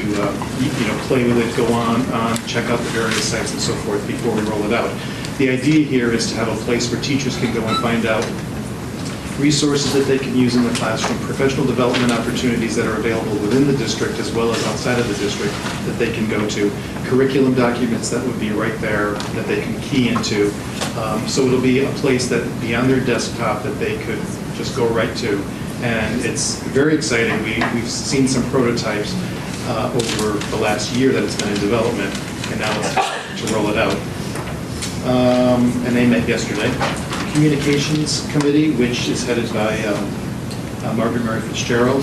play with it, go on, check out the various sites and so forth before we roll it out. The idea here is to have a place where teachers can go and find out resources that they can use in the classroom, professional development opportunities that are available within the district as well as outside of the district that they can go to, curriculum documents that would be right there that they can key into. So it'll be a place that beyond their desktop that they could just go right to. And it's very exciting. We've seen some prototypes over the last year that it's been in development, and now it's time to roll it out. And they met yesterday. Communications Committee, which is headed by Margaret Mary Fitzgerald.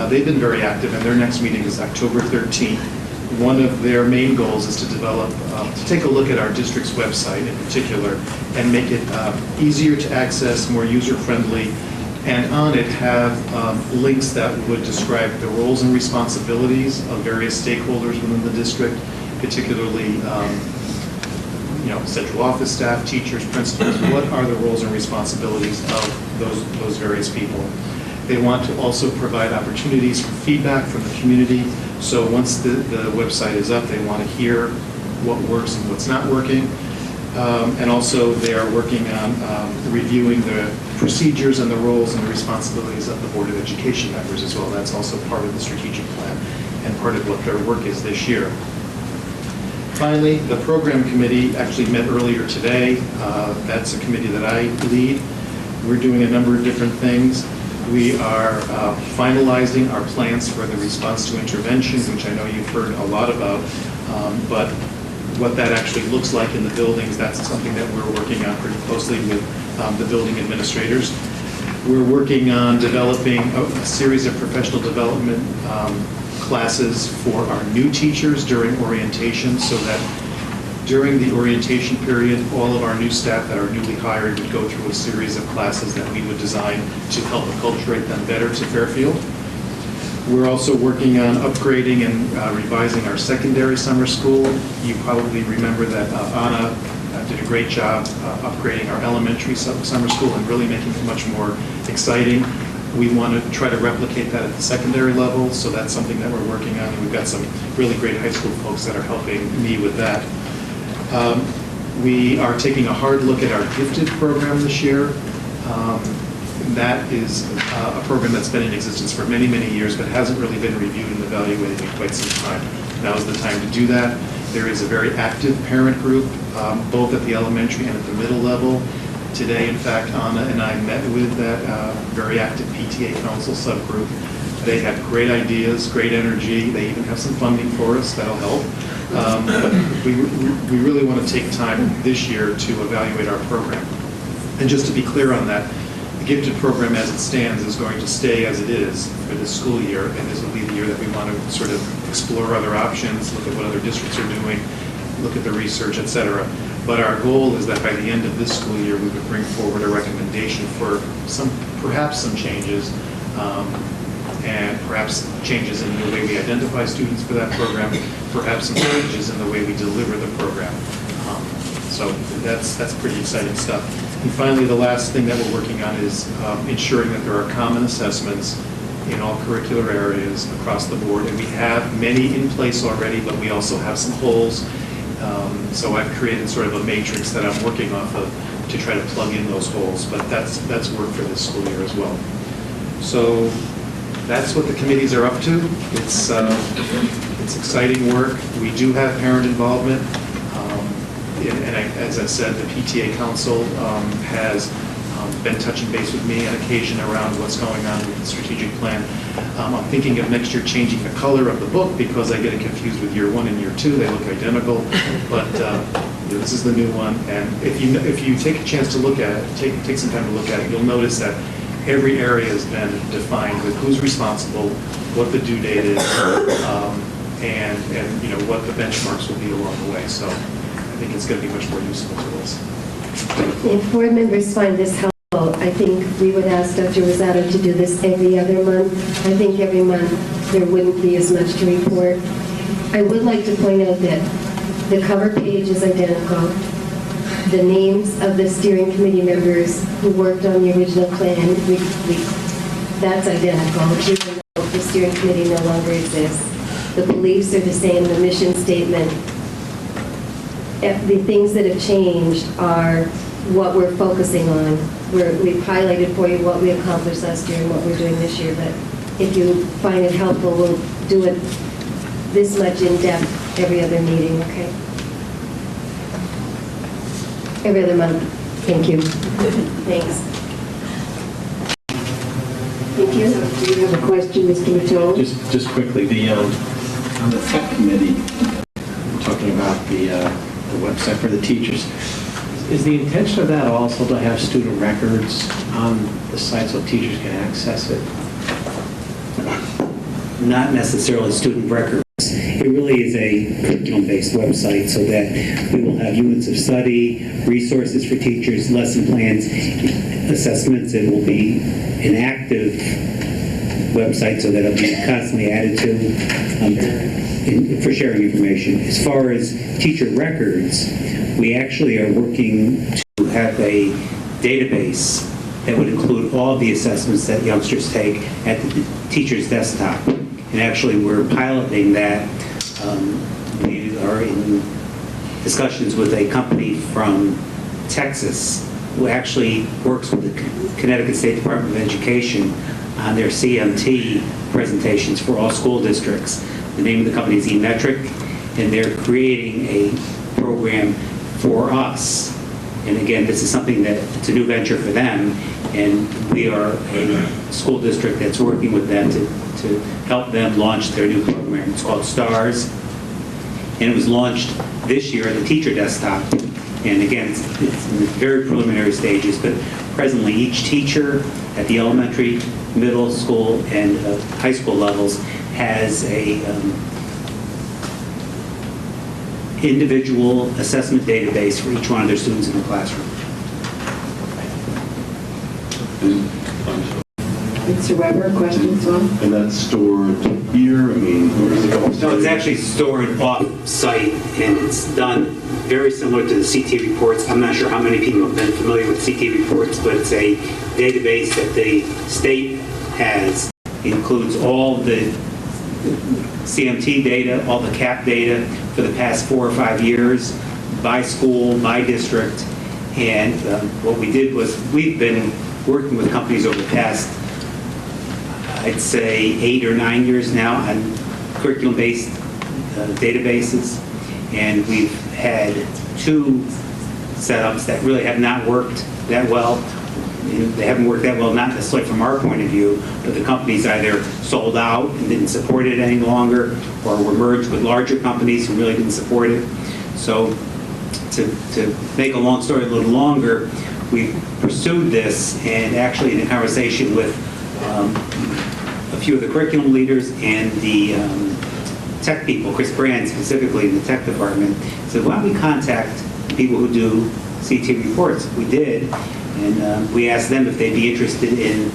They've been very active, and their next meeting is October 13th. One of their main goals is to develop, to take a look at our district's website in particular, and make it easier to access, more user-friendly, and on it have links that would describe the roles and responsibilities of various stakeholders within the district, particularly central office staff, teachers, principals. What are the roles and responsibilities of those various people? They want to also provide opportunities for feedback from the community. So once the website is up, they want to hear what works and what's not working. And also they are working on reviewing the procedures and the roles and the responsibilities of the Board of Education members as well. That's also part of the strategic plan and part of what their work is this year. Finally, the program committee actually met earlier today. That's a committee that I lead. We're doing a number of different things. We are finalizing our plans for the response to intervention, which I know you've heard a lot about, but what that actually looks like in the buildings, that's something that we're working on pretty closely with the building administrators. We're working on developing a series of professional development classes for our new teachers during orientation, so that during the orientation period, all of our new staff that are newly hired would go through a series of classes that we would design to help acculturate them better to Fairfield. We're also working on upgrading and revising our secondary summer school. You probably remember that Anna did a great job upgrading our elementary summer school and really making it much more exciting. We want to try to replicate that at the secondary level, so that's something that we're working on, and we've got some really great high school folks that are helping me with that. We are taking a hard look at our gifted program this year. That is a program that's been in existence for many, many years, but hasn't really been reviewed and evaluated in quite some time. Now is the time to do that. There is a very active parent group, both at the elementary and at the middle level, Today, in fact, Anna and I met with that very active PTA Council subgroup. They have great ideas, great energy. They even have some funding for us. That'll help. But we really want to take time this year to evaluate our program. And just to be clear on that, the gifted program as it stands is going to stay as it is for this school year, and this will be the year that we want to sort of explore other options, look at what other districts are doing, look at the research, etc. But our goal is that by the end of this school year, we would bring forward a recommendation for perhaps some changes, and perhaps changes in the way we identify students for that program, perhaps some changes in the way we deliver the program. So that's pretty exciting stuff. And finally, the last thing that we're working on is ensuring that there are common assessments in all curricular areas across the board. And we have many in place already, but we also have some holes. So I've created sort of a matrix that I'm working off of to try to plug in those holes. But that's work for this school year as well. So that's what the committees are up to. It's exciting work. We do have parent involvement. And as I said, the PTA Council has been touching base with me on occasion around what's going on with the strategic plan. I'm thinking of next year changing the color of the book because I get it confused with year 1 and year 2. They look identical, but this is the new one. And if you take a chance to look at it, take some time to look at it, you'll notice that every area has been defined with who's responsible, what the due date is, and what the benchmarks will be along the way. So I think it's going to be much more useful to us. If board members find this helpful, I think we would ask Dr. Rosado to do this every other month. I think every month there wouldn't be as much to report. I would like to point out that the cover page is identical. The names of the steering committee members who worked on the original plan, that's identical, even though the steering committee no longer exists. The beliefs are the same, the mission statement. The things that have changed are what we're focusing on. We've highlighted for you what we accomplished last year and what we're doing this year, but if you find it helpful, we'll do it this much in depth every other meeting, okay? Every other month. Thank you. Thanks. Thank you. Do you have a question, Mr. Matteau? Just quickly, on the subcommittee, we're talking about the website for the teachers. Is the intention of that also to have student records on the site so teachers can access it? Not necessarily student records. It really is a curriculum-based website so that we will have units of study, resources for teachers, lesson plans, assessments. It will be an active website so that it will be constantly added to for sharing information. As far as teacher records, we actually are working to have a database that would include all the assessments that youngsters take at the teacher's desktop. And actually, we're piloting that. We are in discussions with a company from Texas who actually works with the Connecticut State Department of Education on their CMT presentations for all school districts. The name of the company is eMetric, and they're creating a program for us. And again, this is something that it's a new venture for them, and we are a school district that's working with them to help them launch their new program. It's called STARS, and it was launched this year at the teacher desktop. And again, it's in the very preliminary stages, but presently each teacher at the elementary, middle school, and high school levels has a individual assessment database for each one of their students in the classroom. Mr. Weber, questions on? And that's stored here? I mean, where does it go? No, it's actually stored off-site, and it's done very similar to the CT reports. I'm not sure how many people have been familiar with CT reports, but it's a database that the state has. It includes all the CMT data, all the CAP data for the past 4 or 5 years, by school, by district. And what we did was we've been working with companies over the past, I'd say 8 or 9 years now on curriculum-based databases. And we've had 2 setups that really have not worked that well. They haven't worked that well, not necessarily from our point of view, but the companies either sold out and didn't support it any longer, or were merged with larger companies who really didn't support it. So to make a long story a little longer, we pursued this, and actually in a conversation with a few of the curriculum leaders and the tech people, Chris Brand specifically in the tech department, said, why don't we contact people who do CT reports? We did, and we asked them if they'd be interested in,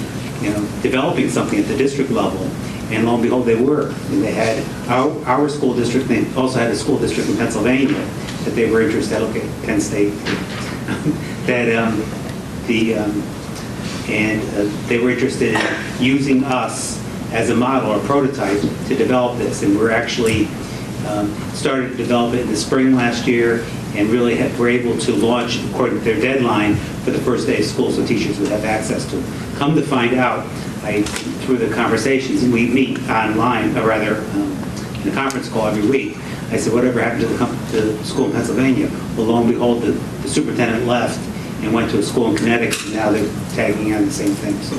developing something at the district level. And lo and behold, they were. And they had our school district. They also had a school district in Pennsylvania that they were interested. Okay, Penn State. They were interested in using us as a model or prototype to develop this. And we're actually started to develop it in the spring last year, and really were able to launch according to their deadline for the first day of school, so teachers would have access to it. Come to find out, through the conversations, and we meet online, or rather in a conference call every week, I said, whatever happened to the school in Pennsylvania? Well, lo and behold, the superintendent left and went to a school in Connecticut, and now they're tagging on the same thing. So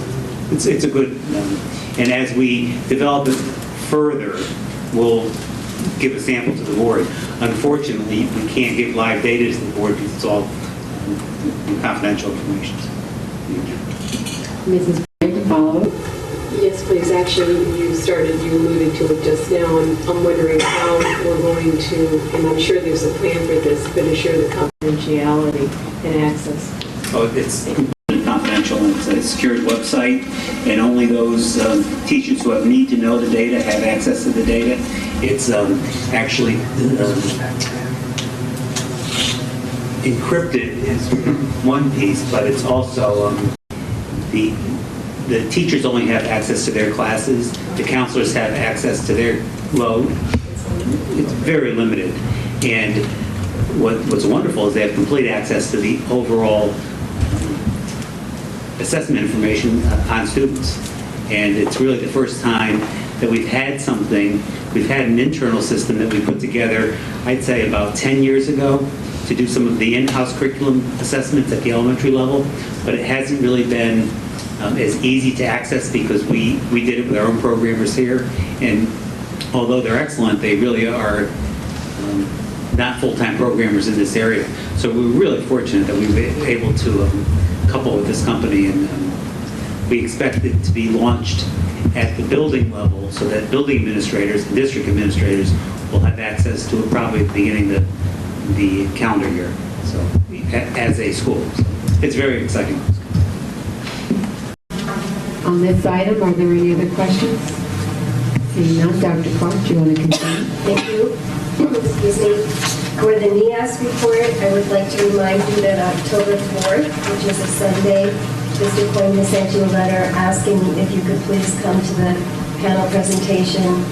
it's a good, and as we develop it further, we'll give a sample to the board. Unfortunately, we can't give live data to the board because it's all confidential information. Mrs. Brand, to follow up? Yes, please. Actually, you alluded to it just now. I'm wondering how we're going to, and I'm sure there's a plan for this, but assure the confidentiality and access. Oh, it's completely confidential, and it's a secured website, and only those teachers who need to know the data have access to the data. It's actually encrypted is one piece, but it's also the teachers only have access to their classes. The counselors have access to their load. It's very limited. And what's wonderful is they have complete access to the overall assessment information on students. And it's really the first time that we've had something, we've had an internal system that we put together, I'd say about 10 years ago, to do some of the in-house curriculum assessments at the elementary level, but it hasn't really been as easy to access because we did it with our own programmers here. And although they're excellent, they really are not full-time programmers in this area. So we're really fortunate that we've been able to couple with this company, and we expect it to be launched at the building level so that building administrators and district administrators will have access to it probably at the beginning of the calendar year, so as a school. So it's very exciting. On this item, are there any other questions? Seeing none, Dr. Clark, do you want to continue? Thank you. Excuse me. For the NEAS report, I would like to remind you that October 4th, which is a Sunday, Mr. Coyne has sent you a letter asking if you could please come to the panel presentation,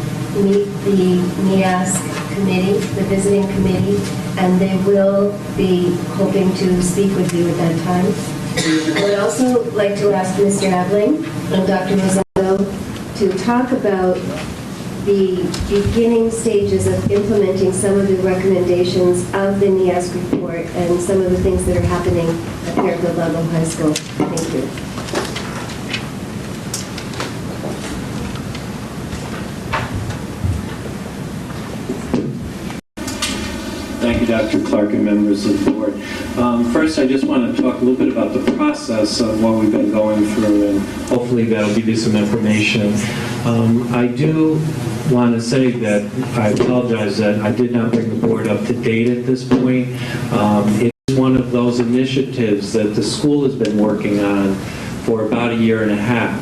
meet the NEAS committee, the visiting committee, and they will be hoping to speak with you at that time. I would also like to ask Mr. Abling and Dr. Rosato to talk about the beginning stages of implementing some of the recommendations of the NEAS report and some of the things that are happening at Fairfield Ludlow High School. Thank you. Thank you, Dr. Clark and members of the board. First, I just want to talk a little bit about the process of what we've been going through, and hopefully that'll give you some information. I do want to say that I apologize that I did not bring the board up to date at this point. It's one of those initiatives that the school has been working on for about a year and a half.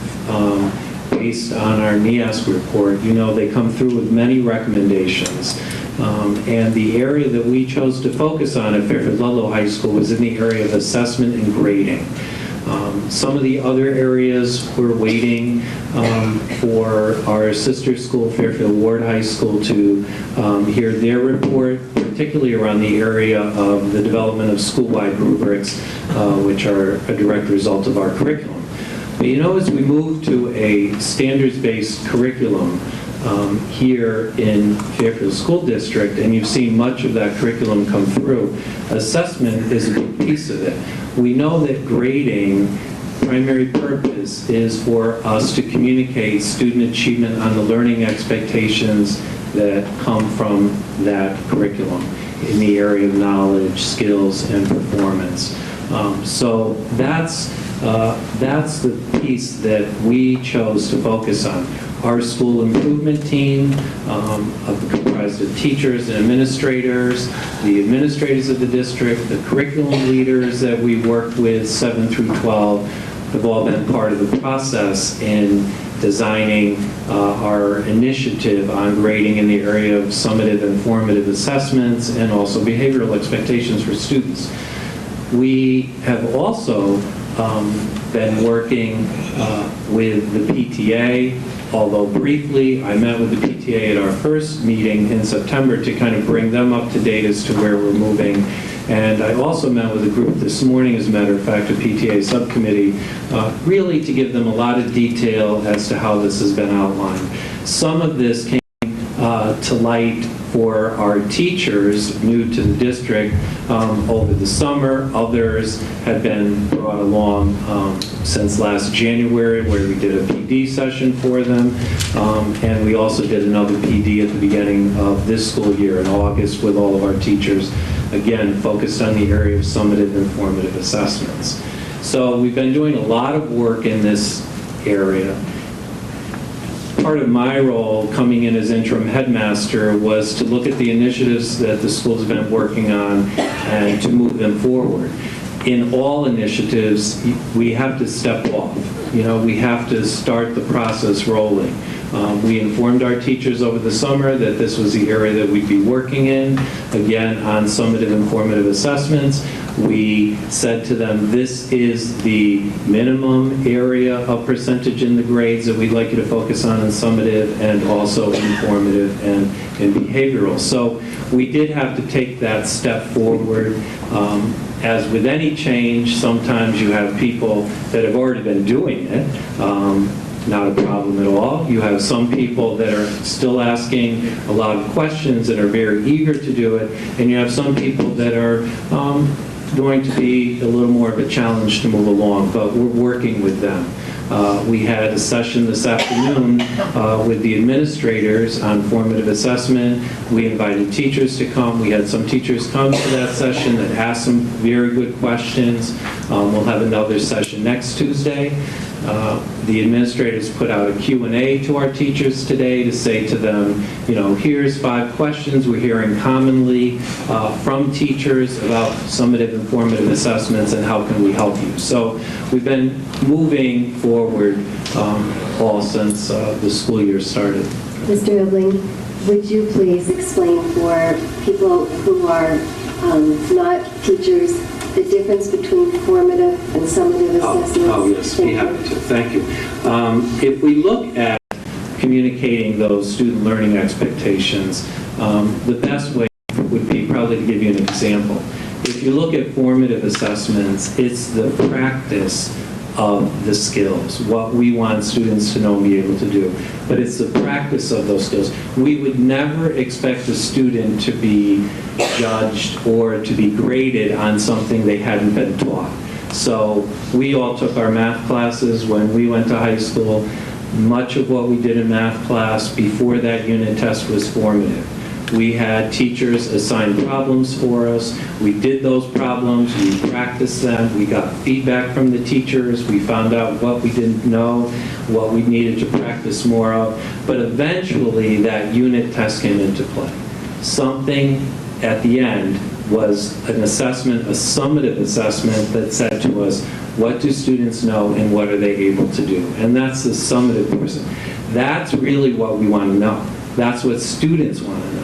Based on our NEAS report, they come through with many recommendations. And the area that we chose to focus on at Fairfield Ludlow High School was in the area of assessment and grading. Some of the other areas we're waiting for our sister school, Fairfield Ward High School, to hear their report, particularly around the area of the development of school-wide rubrics, which are a direct result of our curriculum. But as we move to a standards-based curriculum here in Fairfield School District, and you've seen much of that curriculum come through, assessment is a big piece of it. We know that grading primary purpose is for us to communicate student achievement on the learning expectations that come from that curriculum in the area of knowledge, skills, and performance. So that's the piece that we chose to focus on. Our school improvement team, comprised of teachers and administrators, the administrators of the district, the curriculum leaders that we worked with, 7 through 12, have all been part of the process in designing our initiative on grading in the area of summative and formative assessments and also behavioral expectations for students. We have also been working with the PTA, although briefly. I met with the PTA at our first meeting in September to kind of bring them up to date as to where we're moving. And I also met with a group this morning, as a matter of fact, a PTA subcommittee, really to give them a lot of detail as to how this has been outlined. Some of this came to light for our teachers new to the district over the summer. Others had been brought along since last January, where we did a PD session for them. And we also did another PD at the beginning of this school year in August with all of our teachers, again, focused on the area of summative and formative assessments. So we've been doing a lot of work in this area. Part of my role coming in as interim headmaster was to look at the initiatives that the school's been working on and to move them forward. In all initiatives, we have to step off. We have to start the process rolling. We informed our teachers over the summer that this was the area that we'd be working in, again, on summative and formative assessments. We said to them, this is the minimum area of percentage in the grades that we'd like you to focus on in summative and also in formative and in behavioral. So we did have to take that step forward. As with any change, sometimes you have people that have already been doing it. Not a problem at all. You have some people that are still asking a lot of questions and are very eager to do it, and you have some people that are going to be a little more of a challenge to move along, but we're working with them. We had a session this afternoon with the administrators on formative assessment. We invited teachers to come. We had some teachers come to that session that asked some very good questions. We'll have another session next Tuesday. The administrators put out a Q&A to our teachers today to say to them, here's 5 questions we're hearing commonly from teachers about summative and formative assessments and how can we help you. So we've been moving forward all since the school year started. Mr. Hibling, would you please explain for people who are not teachers the difference between formative and summative assessments? Oh yes, be happy to. Thank you. If we look at communicating those student learning expectations, the best way would be probably to give you an example. If you look at formative assessments, it's the practice of the skills, what we want students to know and be able to do. But it's the practice of those skills. We would never expect a student to be judged or to be graded on something they hadn't been taught. So we all took our math classes when we went to high school. Much of what we did in math class before that unit test was formative. We had teachers assign problems for us. We did those problems. We practiced them. We got feedback from the teachers. We found out what we didn't know, what we needed to practice more of. But eventually, that unit test came into play. Something at the end was an assessment, a summative assessment that said to us, what do students know and what are they able to do? And that's the summative portion. That's really what we want to know. That's what students want to know.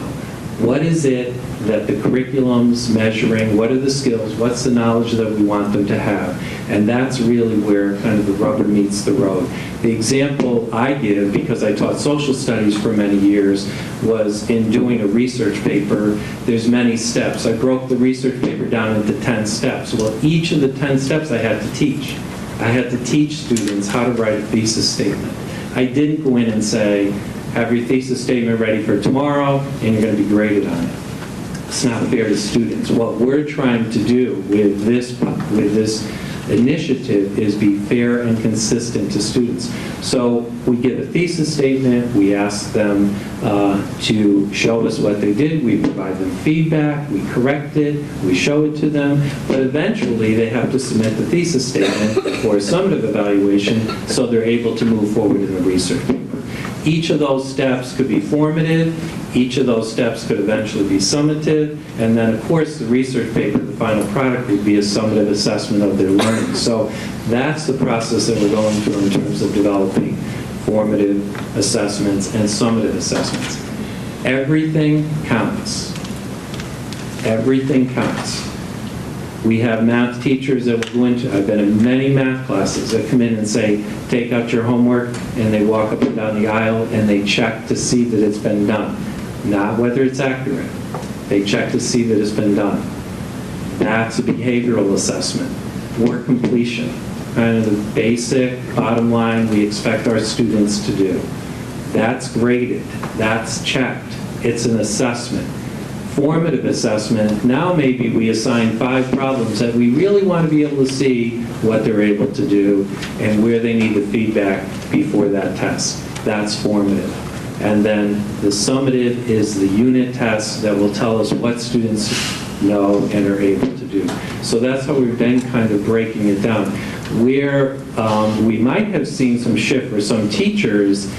What is it that the curriculum's measuring? What are the skills? What's the knowledge that we want them to have? And that's really where kind of the rubber meets the road. The example I give, because I taught social studies for many years, was in doing a research paper. There's many steps. I broke the research paper down into 10 steps. Well, each of the 10 steps I had to teach. I had to teach students how to write a thesis statement. I didn't go in and say, have your thesis statement ready for tomorrow, and you're going to be graded on it. it's not fair to students. What we're trying to do with this initiative is be fair and consistent to students. So we get a thesis statement, we ask them to show us what they did, we provide them feedback, we correct it, we show it to them, but eventually they have to submit the thesis statement for a summative evaluation so they're able to move forward in the research paper. Each of those steps could be formative, each of those steps could eventually be summative, and then, of course, the research paper, the final product, would be a summative assessment of their learning. So that's the process that we're going through in terms of developing formative assessments and summative assessments. Everything counts. Everything counts. We have math teachers that will go into, I've been in many math classes that come in and say, take out your homework, and they walk up and down the aisle and they check to see that it's been done. Not whether it's accurate. They check to see that it's been done. That's a behavioral assessment. Work completion. Kind of the basic bottom line we expect our students to do. That's graded. That's checked. It's an assessment. Formative assessment, now maybe we assign 5 problems that we really want to be able to see what they're able to do and where they need the feedback before that test. That's formative. And then the summative is the unit test that will tell us what students know and are able to do. So that's how we've been kind of breaking it down. Where we might have seen some shift for some teachers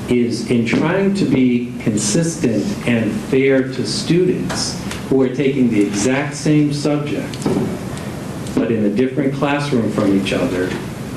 is in trying to be consistent and fair to students who are taking the exact same subject, but in a different classroom from each other,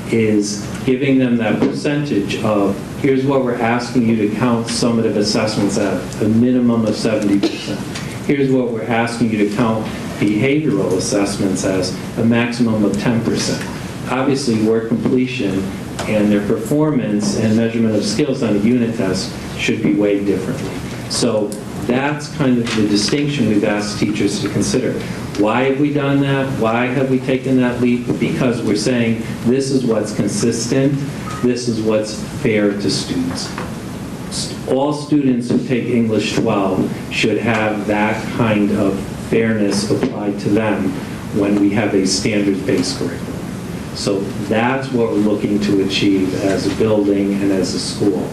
is giving them that percentage of, here's what we're asking you to count summative assessments at, a minimum of 70%. Here's what we're asking you to count behavioral assessments as, a maximum of 10%. Obviously, work completion and their performance and measurement of skills on a unit test should be weighed differently. So that's kind of the distinction we've asked teachers to consider. Why have we done that? Why have we taken that leap? Because we're saying this is what's consistent, this is what's fair to students. All students who take English 12 should have that kind of fairness applied to them when we have a standards-based curriculum. So that's what we're looking to achieve as a building and as a school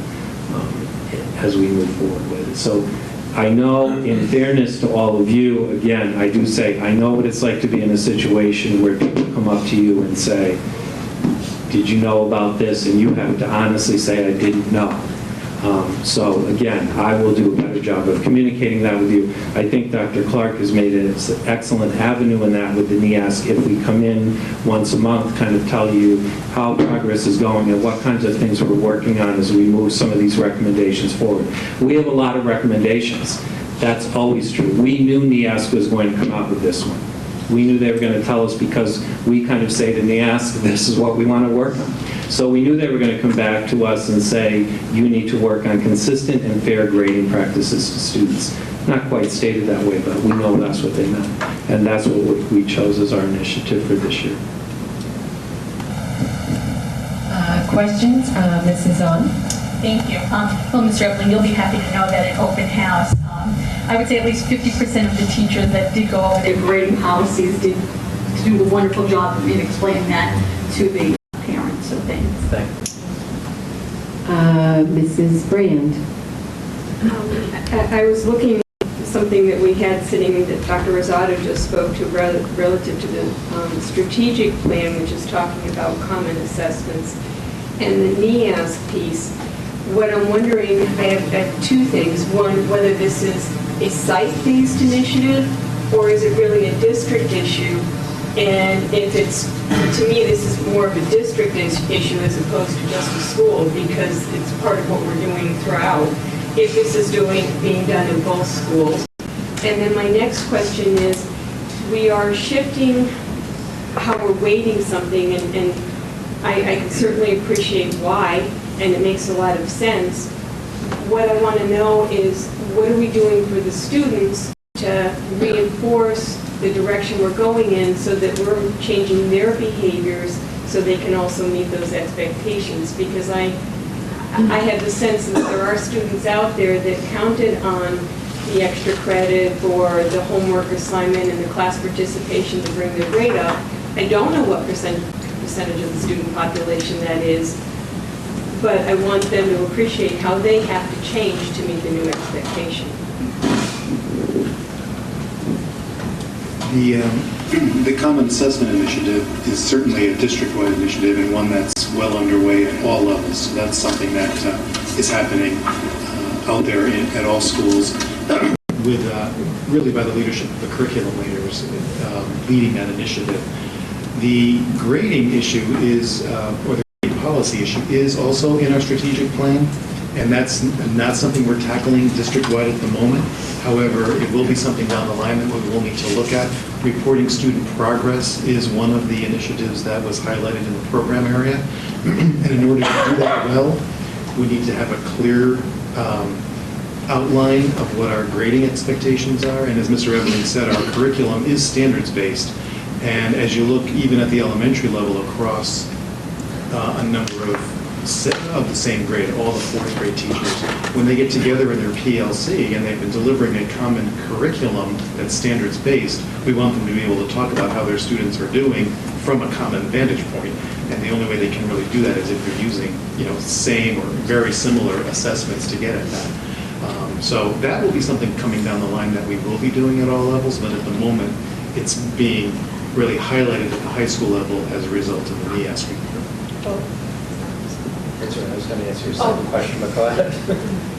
as we move forward with it. So I know, in fairness to all of you, again, I do say, I know what it's like to be in a situation where people come up to you and say, did you know about this? And you have to honestly say, I didn't know. So again, I will do a better job of communicating that with you. I think Dr. Clark has made an excellent avenue in that with the NEASC. If we come in once a month, kind of tell you how progress is going and what kinds of things we're working on as we move some of these recommendations forward. We have a lot of recommendations. That's always true. We knew NEASC was going to come out with this one. We knew they were going to tell us because we kind of say to NEASC, this is what we want to work on. So we knew they were going to come back to us and say, you need to work on consistent and fair grading practices to students. Not quite stated that way, but we know that's what they meant. And that's what we chose as our initiative for this year. Questions? Mrs. On. Thank you. Well, Mr. Epley, you'll be happy to know that at open house, I would say at least 50% of the teachers that did go over their grading policies did do a wonderful job in explaining that to the parents of things. Mrs. Brand. I was looking at something that we had sitting that Dr. Rosado just spoke to relative to the strategic plan, which is talking about common assessments, and the NEASC piece. What I'm wondering, I have 2 things. One, whether this is a site-based initiative or is it really a district issue? And if it's, to me, this is more of a district issue as opposed to just a school because it's part of what we're doing throughout. If this is being done in both schools. And then my next question is, we are shifting how we're weighting something, and I can certainly appreciate why, and it makes a lot of sense. What I want to know is, what are we doing for the students to reinforce the direction we're going in so that we're changing their behaviors so they can also meet those expectations? Because I have the sense that there are students out there that counted on the extra credit or the homework assignment and the class participation to bring their grade up. I don't know what percentage of the student population that is, but I want them to appreciate how they have to change to meet the new expectation. The Common Assessment Initiative is certainly a district-wide initiative and one that's well underway at all levels. So that's something that is happening out there at all schools with really by the leadership of the curriculum leaders leading that initiative. The grading issue is, or the grading policy issue is also in our strategic plan, and that's not something we're tackling district-wide at the moment. However, it will be something down the line that we will need to look at. Reporting student progress is one of the initiatives that was highlighted in the program area. And in order to do that well, we need to have a clear outline of what our grading expectations are. And as Mr. Eveling said, our curriculum is standards-based. And as you look even at the elementary level across a number of the same grade, all the fourth grade teachers, when they get together in their PLC and they've been delivering a common curriculum that's standards-based, we want them to be able to talk about how their students are doing from a common vantage point. And the only way they can really do that is if they're using, same or very similar assessments to get at that. So that will be something coming down the line that we will be doing at all levels, but at the moment, it's being really highlighted at the high school level as a result of the NEAS report. That's right, I was going to answer your second question, but go ahead.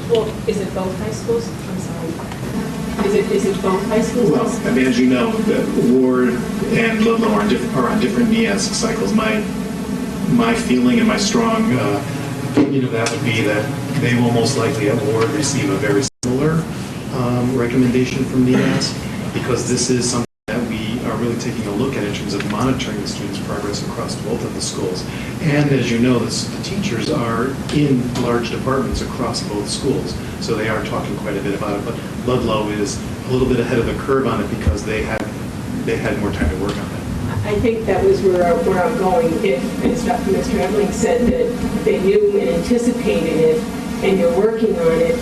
Well, is it both high schools? I'm sorry. Is it both high schools? Well, I mean, as you know, Ward and Ludlow are on different NEAS cycles. My feeling and my strong opinion of that would be that they will most likely at Ward receive a very similar recommendation from NEAS, because this is something that we are really taking a look at in terms of monitoring the students' progress across both of the schools. And as you know, the teachers are in large departments across both schools, so they are talking quite a bit about it. But Ludlow is a little bit ahead of the curve on it because they had more time to work on it. I think that was where I'm going. If, as Mr. Eveling said, that they knew and anticipated it, and you're working on it,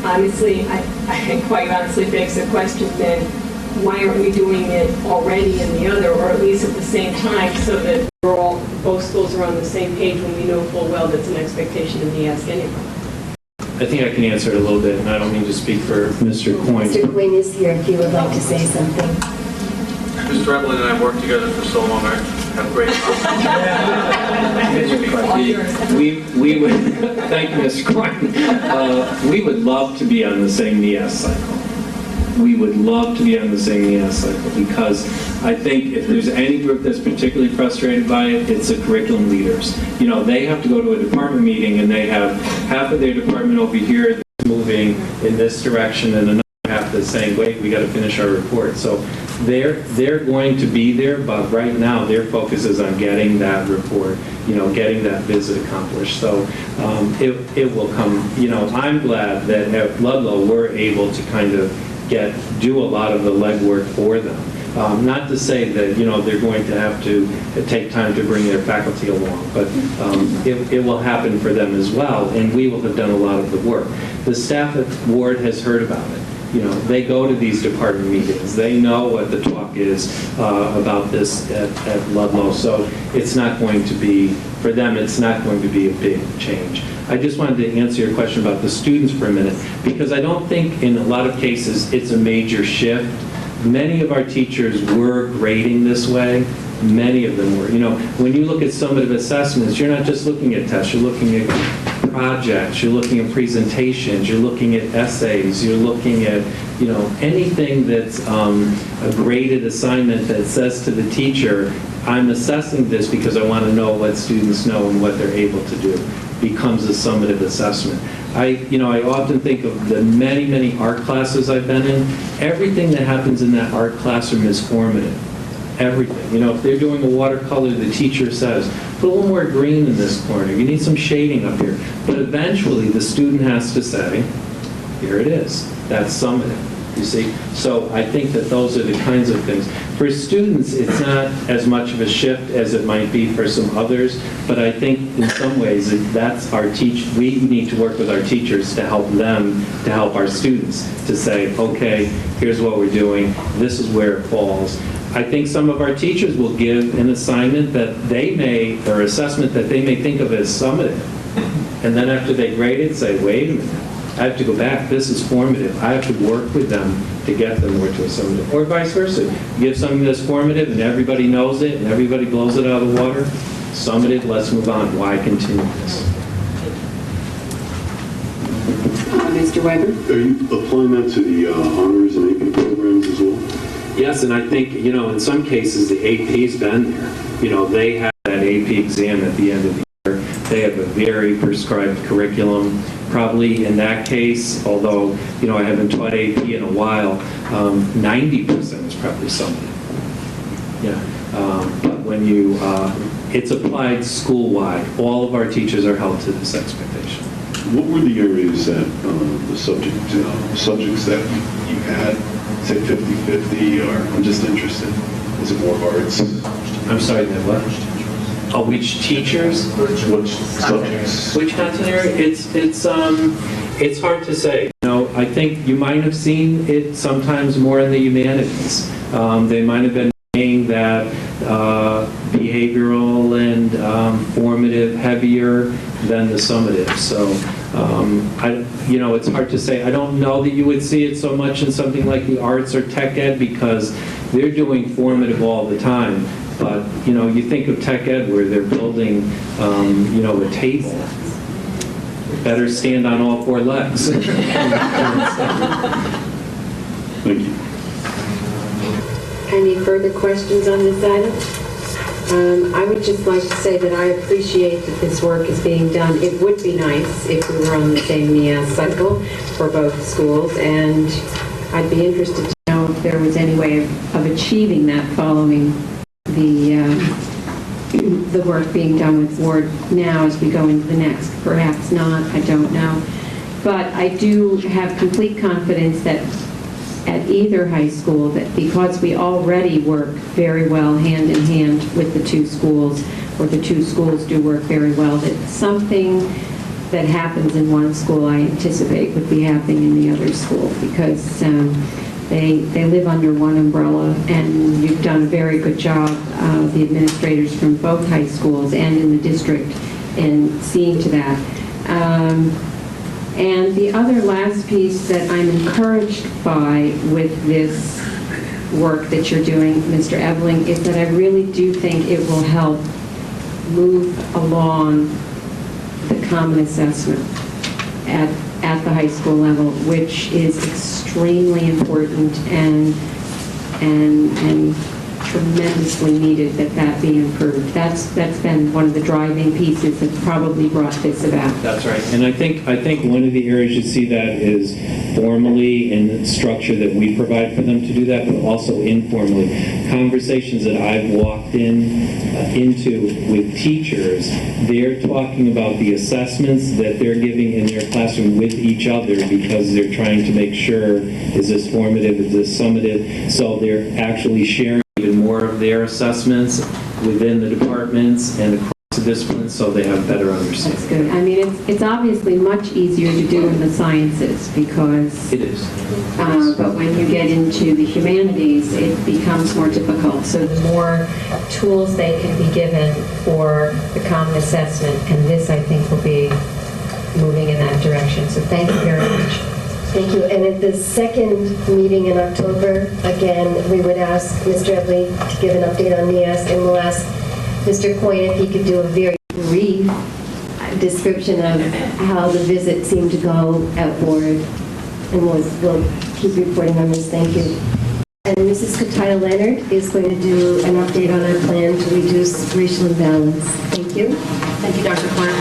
honestly, I quite honestly begs the question then, why aren't we doing it already in the other, or at least at the same time, so that both schools are on the same page when we know full well that's an expectation of the ask anyway? I think I can answer it a little bit, and I don't mean to speak for Mr. Coyne. Mr. Quinn is here if you would like to say something. Mr. Eveling and I worked together for so long. I have great We would, thank you, Mr. Coyne. We would love to be on the same NEAS cycle. We would love to be on the same NEAS cycle, because I think if there's any group that's particularly frustrated by it, it's the curriculum leaders. They have to go to a department meeting and they have half of their department over here moving in this direction and another half that's saying, wait, we got to finish our report. So they're going to be there, but right now their focus is on getting that report, getting that visit accomplished. So it will come. I'm glad that at Ludlow we're able to kind of do a lot of the legwork for them. Not to say that they're going to have to take time to bring their faculty along, but it will happen for them as well, and we will have done a lot of the work. The staff at Ward has heard about it. They go to these department meetings. They know what the talk is about this at Ludlow. So it's not going to be, for them, it's not going to be a big change. I just wanted to answer your question about the students for a minute, because I don't think in a lot of cases it's a major shift. Many of our teachers were grading this way. Many of them were. When you look at summative assessments, you're not just looking at tests, you're looking at projects, you're looking at presentations, you're looking at essays, you're looking at, anything that's a graded assignment that says to the teacher, I'm assessing this because I want to know what students know and what they're able to do, becomes a summative assessment. I often think of the many, many art classes I've been in. Everything that happens in that art classroom is formative. Everything. If they're doing a watercolor, the teacher says, put a little more green in this corner. You need some shading up here. But eventually, the student has to say, here it is. That's summative. you see? So I think that those are the kinds of things. For students, it's not as much of a shift as it might be for some others, but I think in some ways that's we need to work with our teachers to help them, to help our students, to say, okay, here's what we're doing, this is where it falls. I think some of our teachers will give an assignment that or assessment that they may think of as summative. And then after they grade it, say, wait a minute, I have to go back, this is formative. I have to work with them to get them more to a summative. Or vice versa. You give something that's formative and everybody knows it and everybody blows it out of the water. Summative, let's move on. Why continue this? Mr. Weber? Are you applying that to the honors and AP programs as well? Yes, and I think, in some cases, the AP's been there. They have that AP exam at the end of the year. They have a very prescribed curriculum. Probably in that case, although, I haven't taught AP in a while, 90% is probably summative. Yeah. But when it's applied school-wide, all of our teachers are held to this expectation. What were the areas that, the subjects that you had, say 50-50, or I'm just interested? Is it more arts? I'm sorry, that what? Oh, which teachers? Which subjects? Which content area? It's hard to say. I think you might have seen it sometimes more in the humanities. They might have been saying that behavioral and formative heavier than the summative. So, it's hard to say. I don't know that you would see it so much in something like the arts or tech ed because they're doing formative all the time. But, you think of tech ed where they're building, a table. Better stand on all four legs. Thank you. Any further questions on this item? I would just like to say that I appreciate that this work is being done. It would be nice if we were on the same NEAS cycle for both schools, and I'd be interested to know if there was any way of achieving that following the work being done with Ward now as we go into the next. Perhaps not, I don't know. But I do have complete confidence that at either high school, that because we already work very well hand in hand with the two schools, or the two schools do work very well, that something that happens in one school I anticipate would be happening in the other school, because they live under one umbrella, and you've done a very good job, the administrators from both high schools and in the district, in seeing to that. And the other last piece that I'm encouraged by with this work that you're doing, Mr. Eveling, is that I really do think it will help move along the common assessment at the high school level, which is extremely important and tremendously needed that be improved. That's been one of the driving pieces that's probably brought this about. That's right. And I think one of the areas you see that is formally in structure that we provide for them to do that, but also informally. Conversations that I've walked into with teachers, they're talking about the assessments that they're giving in their classroom with each other because they're trying to make sure, is this formative, is this summative? So they're actually sharing even more of their assessments within the departments and across the disciplines so they have better understanding. That's good. I mean, it's obviously much easier to do in the sciences because... It is. But when you get into the humanities, it becomes more difficult. So the more tools they can be given for the common assessment, and this, I think, will be moving in that direction. So thank you very much. Thank you. And at the second meeting in October, again, we would ask Mr. Edley to give an update on NEAS, and we'll ask Mr. Coyne if he could do a very brief description of how the visit seemed to go at Ward. And we'll keep reporting on this. Thank you. And Mrs. Kataya-Leonard is going to do an update on our plan to reduce racial imbalance. Thank you. Thank you, Dr. Clark.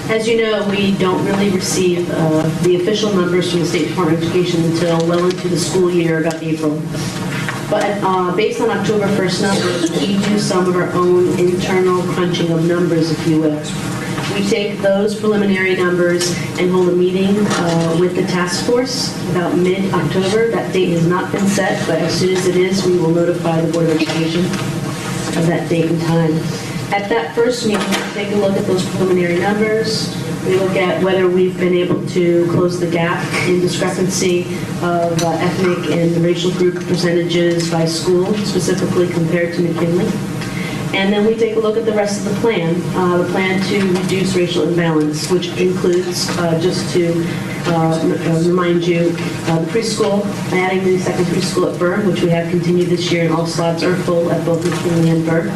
As you know, we don't really receive the official numbers from the State Department of Education until well into the school year, about April. But based on October 1st numbers, we do some of our own internal crunching of numbers, if you will. We take those preliminary numbers and hold a meeting with the task force about mid-October. That date has not been set, but as soon as it is, we will notify the Board of Education of that date and time. At that first meeting, we take a look at those preliminary numbers. We look at whether we've been able to close the gap in discrepancy of ethnic and racial group percentages by school, specifically compared to McKinley. And then we take a look at the rest of the plan to reduce racial imbalance, which includes, just to remind you, the preschool, adding the second preschool at Burr, which we have continued this year, and all slots are full at both McKinley and Burr.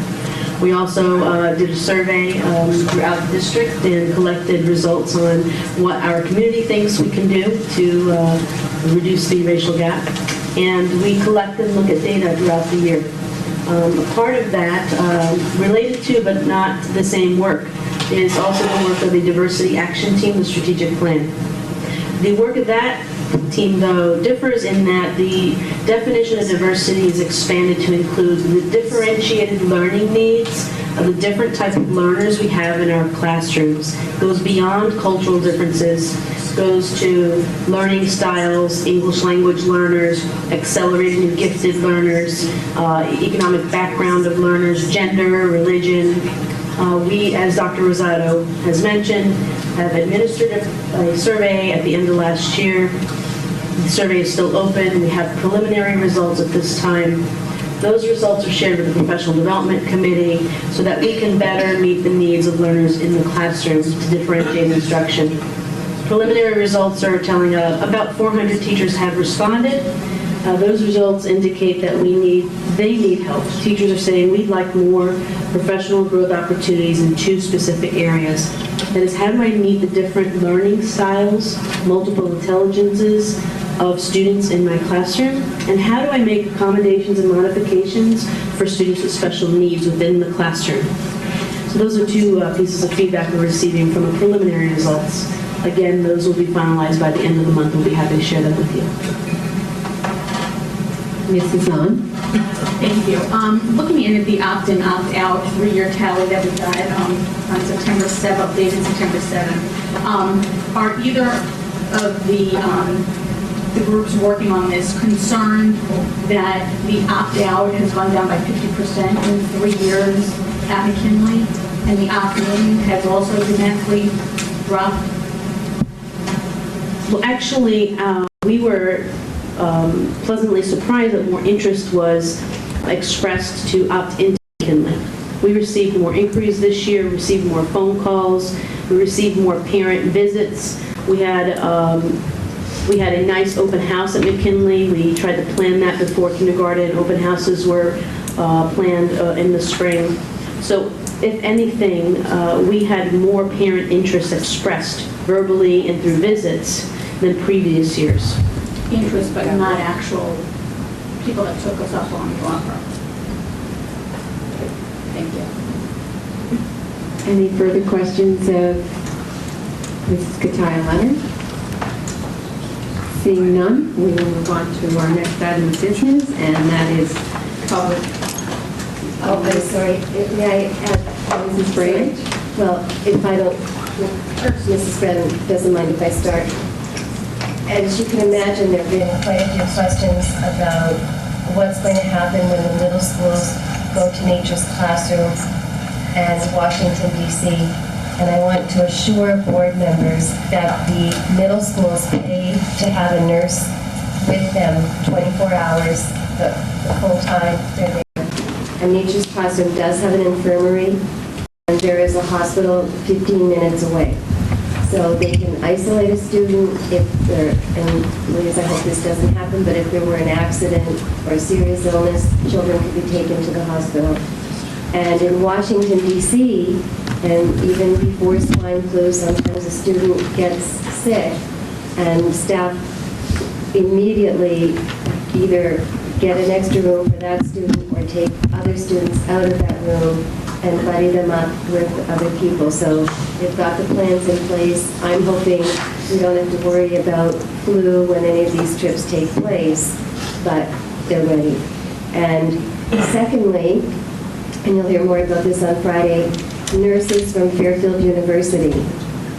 We also did a survey throughout the district and collected results on what our community thinks we can do to reduce the racial gap. And we collect and look at data throughout the year. A part of that, related to but not the same work, is also the work of the Diversity Action Team, the strategic plan. The work of that team, though, differs in that the definition of diversity is expanded to include the differentiated learning needs of the different types of learners we have in our classrooms. It goes beyond cultural differences, goes to learning styles, English language learners, accelerated and gifted learners, economic background of learners, gender, religion. We, as Dr. Rosado has mentioned, have administered a survey at the end of last year. The survey is still open. We have preliminary results at this time. Those results are shared with the Professional Development Committee so that we can better meet the needs of learners in the classroom to differentiate instruction. Preliminary results are telling about 400 teachers have responded. Those results indicate that they need help. Teachers are saying we'd like more professional growth opportunities in two specific areas. That is, how do I meet the different learning styles, multiple intelligences of students in my classroom, and how do I make accommodations and modifications for students with special needs within the classroom? So those are two pieces of feedback we're receiving from the preliminary results. Again, those will be finalized by the end of the month. We'll be happy to share that with you. Mrs. Hahn? Thank you. Looking in at the opt-in, opt-out 3-year tally that we got on September 7th, updated September 7th, are either of the groups working on this concerned that the opt-out has gone down by 50% in 3 years at McKinley, and the opt-in has also dramatically dropped? Well, actually, we were pleasantly surprised that more interest was expressed to opt into McKinley. We received more inquiries this year, received more phone calls, we received more parent visits. We had a nice open house at McKinley. We tried to plan that before kindergarten. Open houses were planned in the spring. So if anything, we had more parent interest expressed verbally and through visits than previous years. Interest, but not actual people that took us up on the offer. Thank you. Any further questions of Mrs. Kataya-Leonard? Seeing none, we will move on to our next item of business, and that is public. Oh, I'm sorry. May I add, Mrs. Brand? Well, if I don't, Mrs. Brand doesn't mind if I start. As you can imagine, there have been quite a few questions about what's going to happen when the middle schools go to Nature's Classroom and Washington, D.C. And I want to assure board members that the middle schools pay to have a nurse with them 24 hours, the whole time they're there. And Nature's Classroom does have an infirmary, and there is a hospital 15 minutes away. So they can isolate a student if there, and please, I hope this doesn't happen, but if there were an accident or a serious illness, children could be taken to the hospital. And in Washington, D.C., and even before swine flu, sometimes a student gets sick, and staff immediately either get an extra room for that student or take other students out of that room and buddy them up with other people. So they've got the plans in place. I'm hoping we don't have to worry about flu when any of these trips take place, but they're ready. And secondly, and you'll hear more about this on Friday, nurses from Fairfield University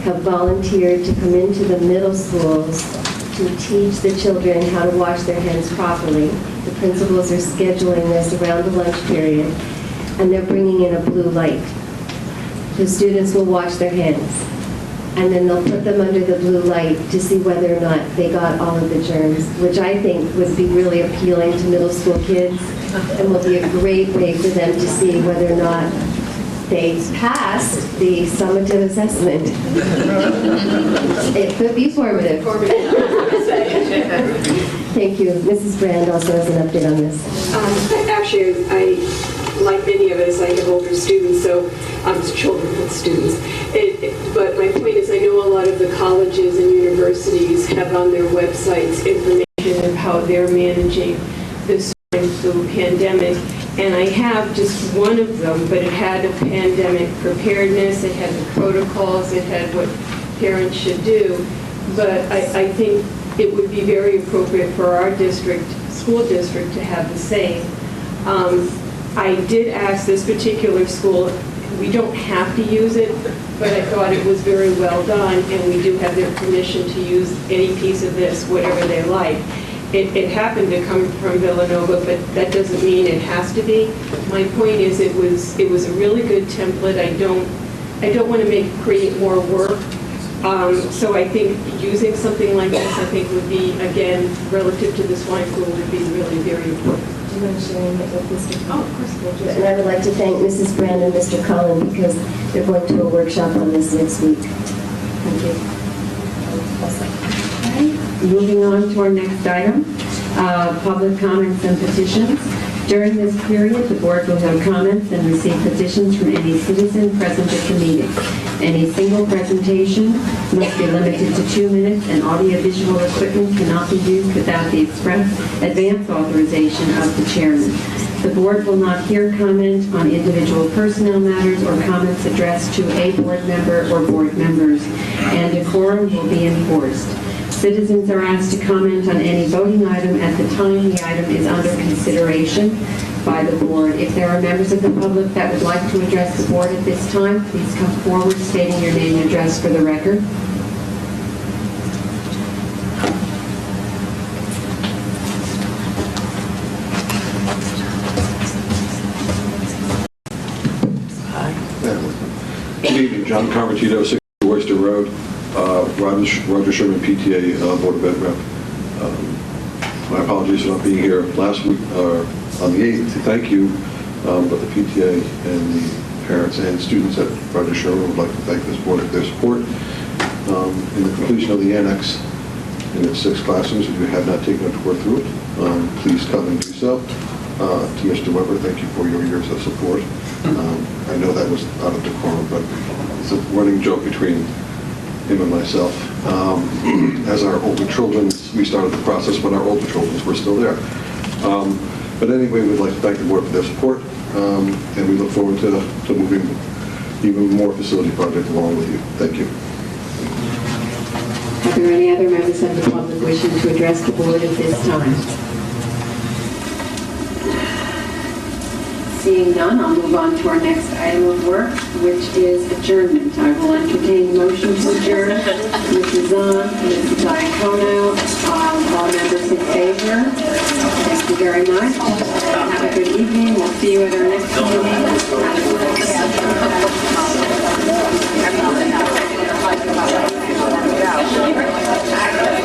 have volunteered to come into the middle schools to teach the children how to wash their hands properly. The principals are scheduling this around the lunch period, and they're bringing in a blue light. The students will wash their hands, and then they'll put them under the blue light to see whether or not they got all of the germs, which I think would be really appealing to middle school kids and will be a great way for them to see whether or not they passed the summative assessment. It could be formative. Thank you. Mrs. Brand also has an update on this. Actually, like many of us, I have older students, so I'm children with students. But my point is, I know a lot of the colleges and universities have on their websites information of how they're managing this swine flu pandemic. And I have just one of them, but it had a pandemic preparedness, it had the protocols, it had what parents should do. But I think it would be very appropriate for our district, school district, to have the same. I did ask this particular school, we don't have to use it, but I thought it was very well done, and we do have their permission to use any piece of this, whatever they like. It happened to come from Villanova, but that doesn't mean it has to be. My point is, it was a really good template. I don't want to create more work. So I think using something like this, I think would be, again, relative to the swine flu, would be really very important. Do you mind sharing it with Mr. Cullen? Oh, of course. Thank you. And I would like to thank Mrs. Brand and Mr. Cullen because they're going to a workshop on this next week. Thank you. Moving on to our next item, public comments and petitions. During this period, the board will have comments and receive petitions from any citizen present at the meeting. Any single presentation must be limited to 2 minutes, and audiovisual equipment cannot be used without the express advance authorization of the chairman. The board will not hear comment on individual personnel matters or comments addressed to a board member or board members, and a quorum will be enforced. Citizens are asked to comment on any voting item at the time the item is under consideration by the board. If there are members of the public that would like to address the board at this time, please come forward stating your name and address for the record. Good evening, John Carmatito, 6 Oyster Road, Roger Sherman, PTA Board of Ed Rep. My apologies for not being here last week, on the 8th, to thank you, but the PTA and the parents and students at Roger Sherman would like to thank this board for their support. In the completion of the annex in its 6 classrooms, if you have not taken a tour through it, please come and do so. To Mr. Weber, thank you for your years of support. I know that was out of decorum, but it's a running joke between him and myself. As our older children, we started the process when our older children were still there. But anyway, we'd like to thank the board for their support, and we look forward to moving even more facility projects along with you. Thank you. Are there any other members of the public wishing to address the board at this time? Seeing none, I'll move on to our next item of work, which is adjournment. I will entertain a motion to adjourn. Mrs. Zahn, Mrs. Iacono, all members in favor. Thank you very much. Have a good evening. We'll see you at our next meeting.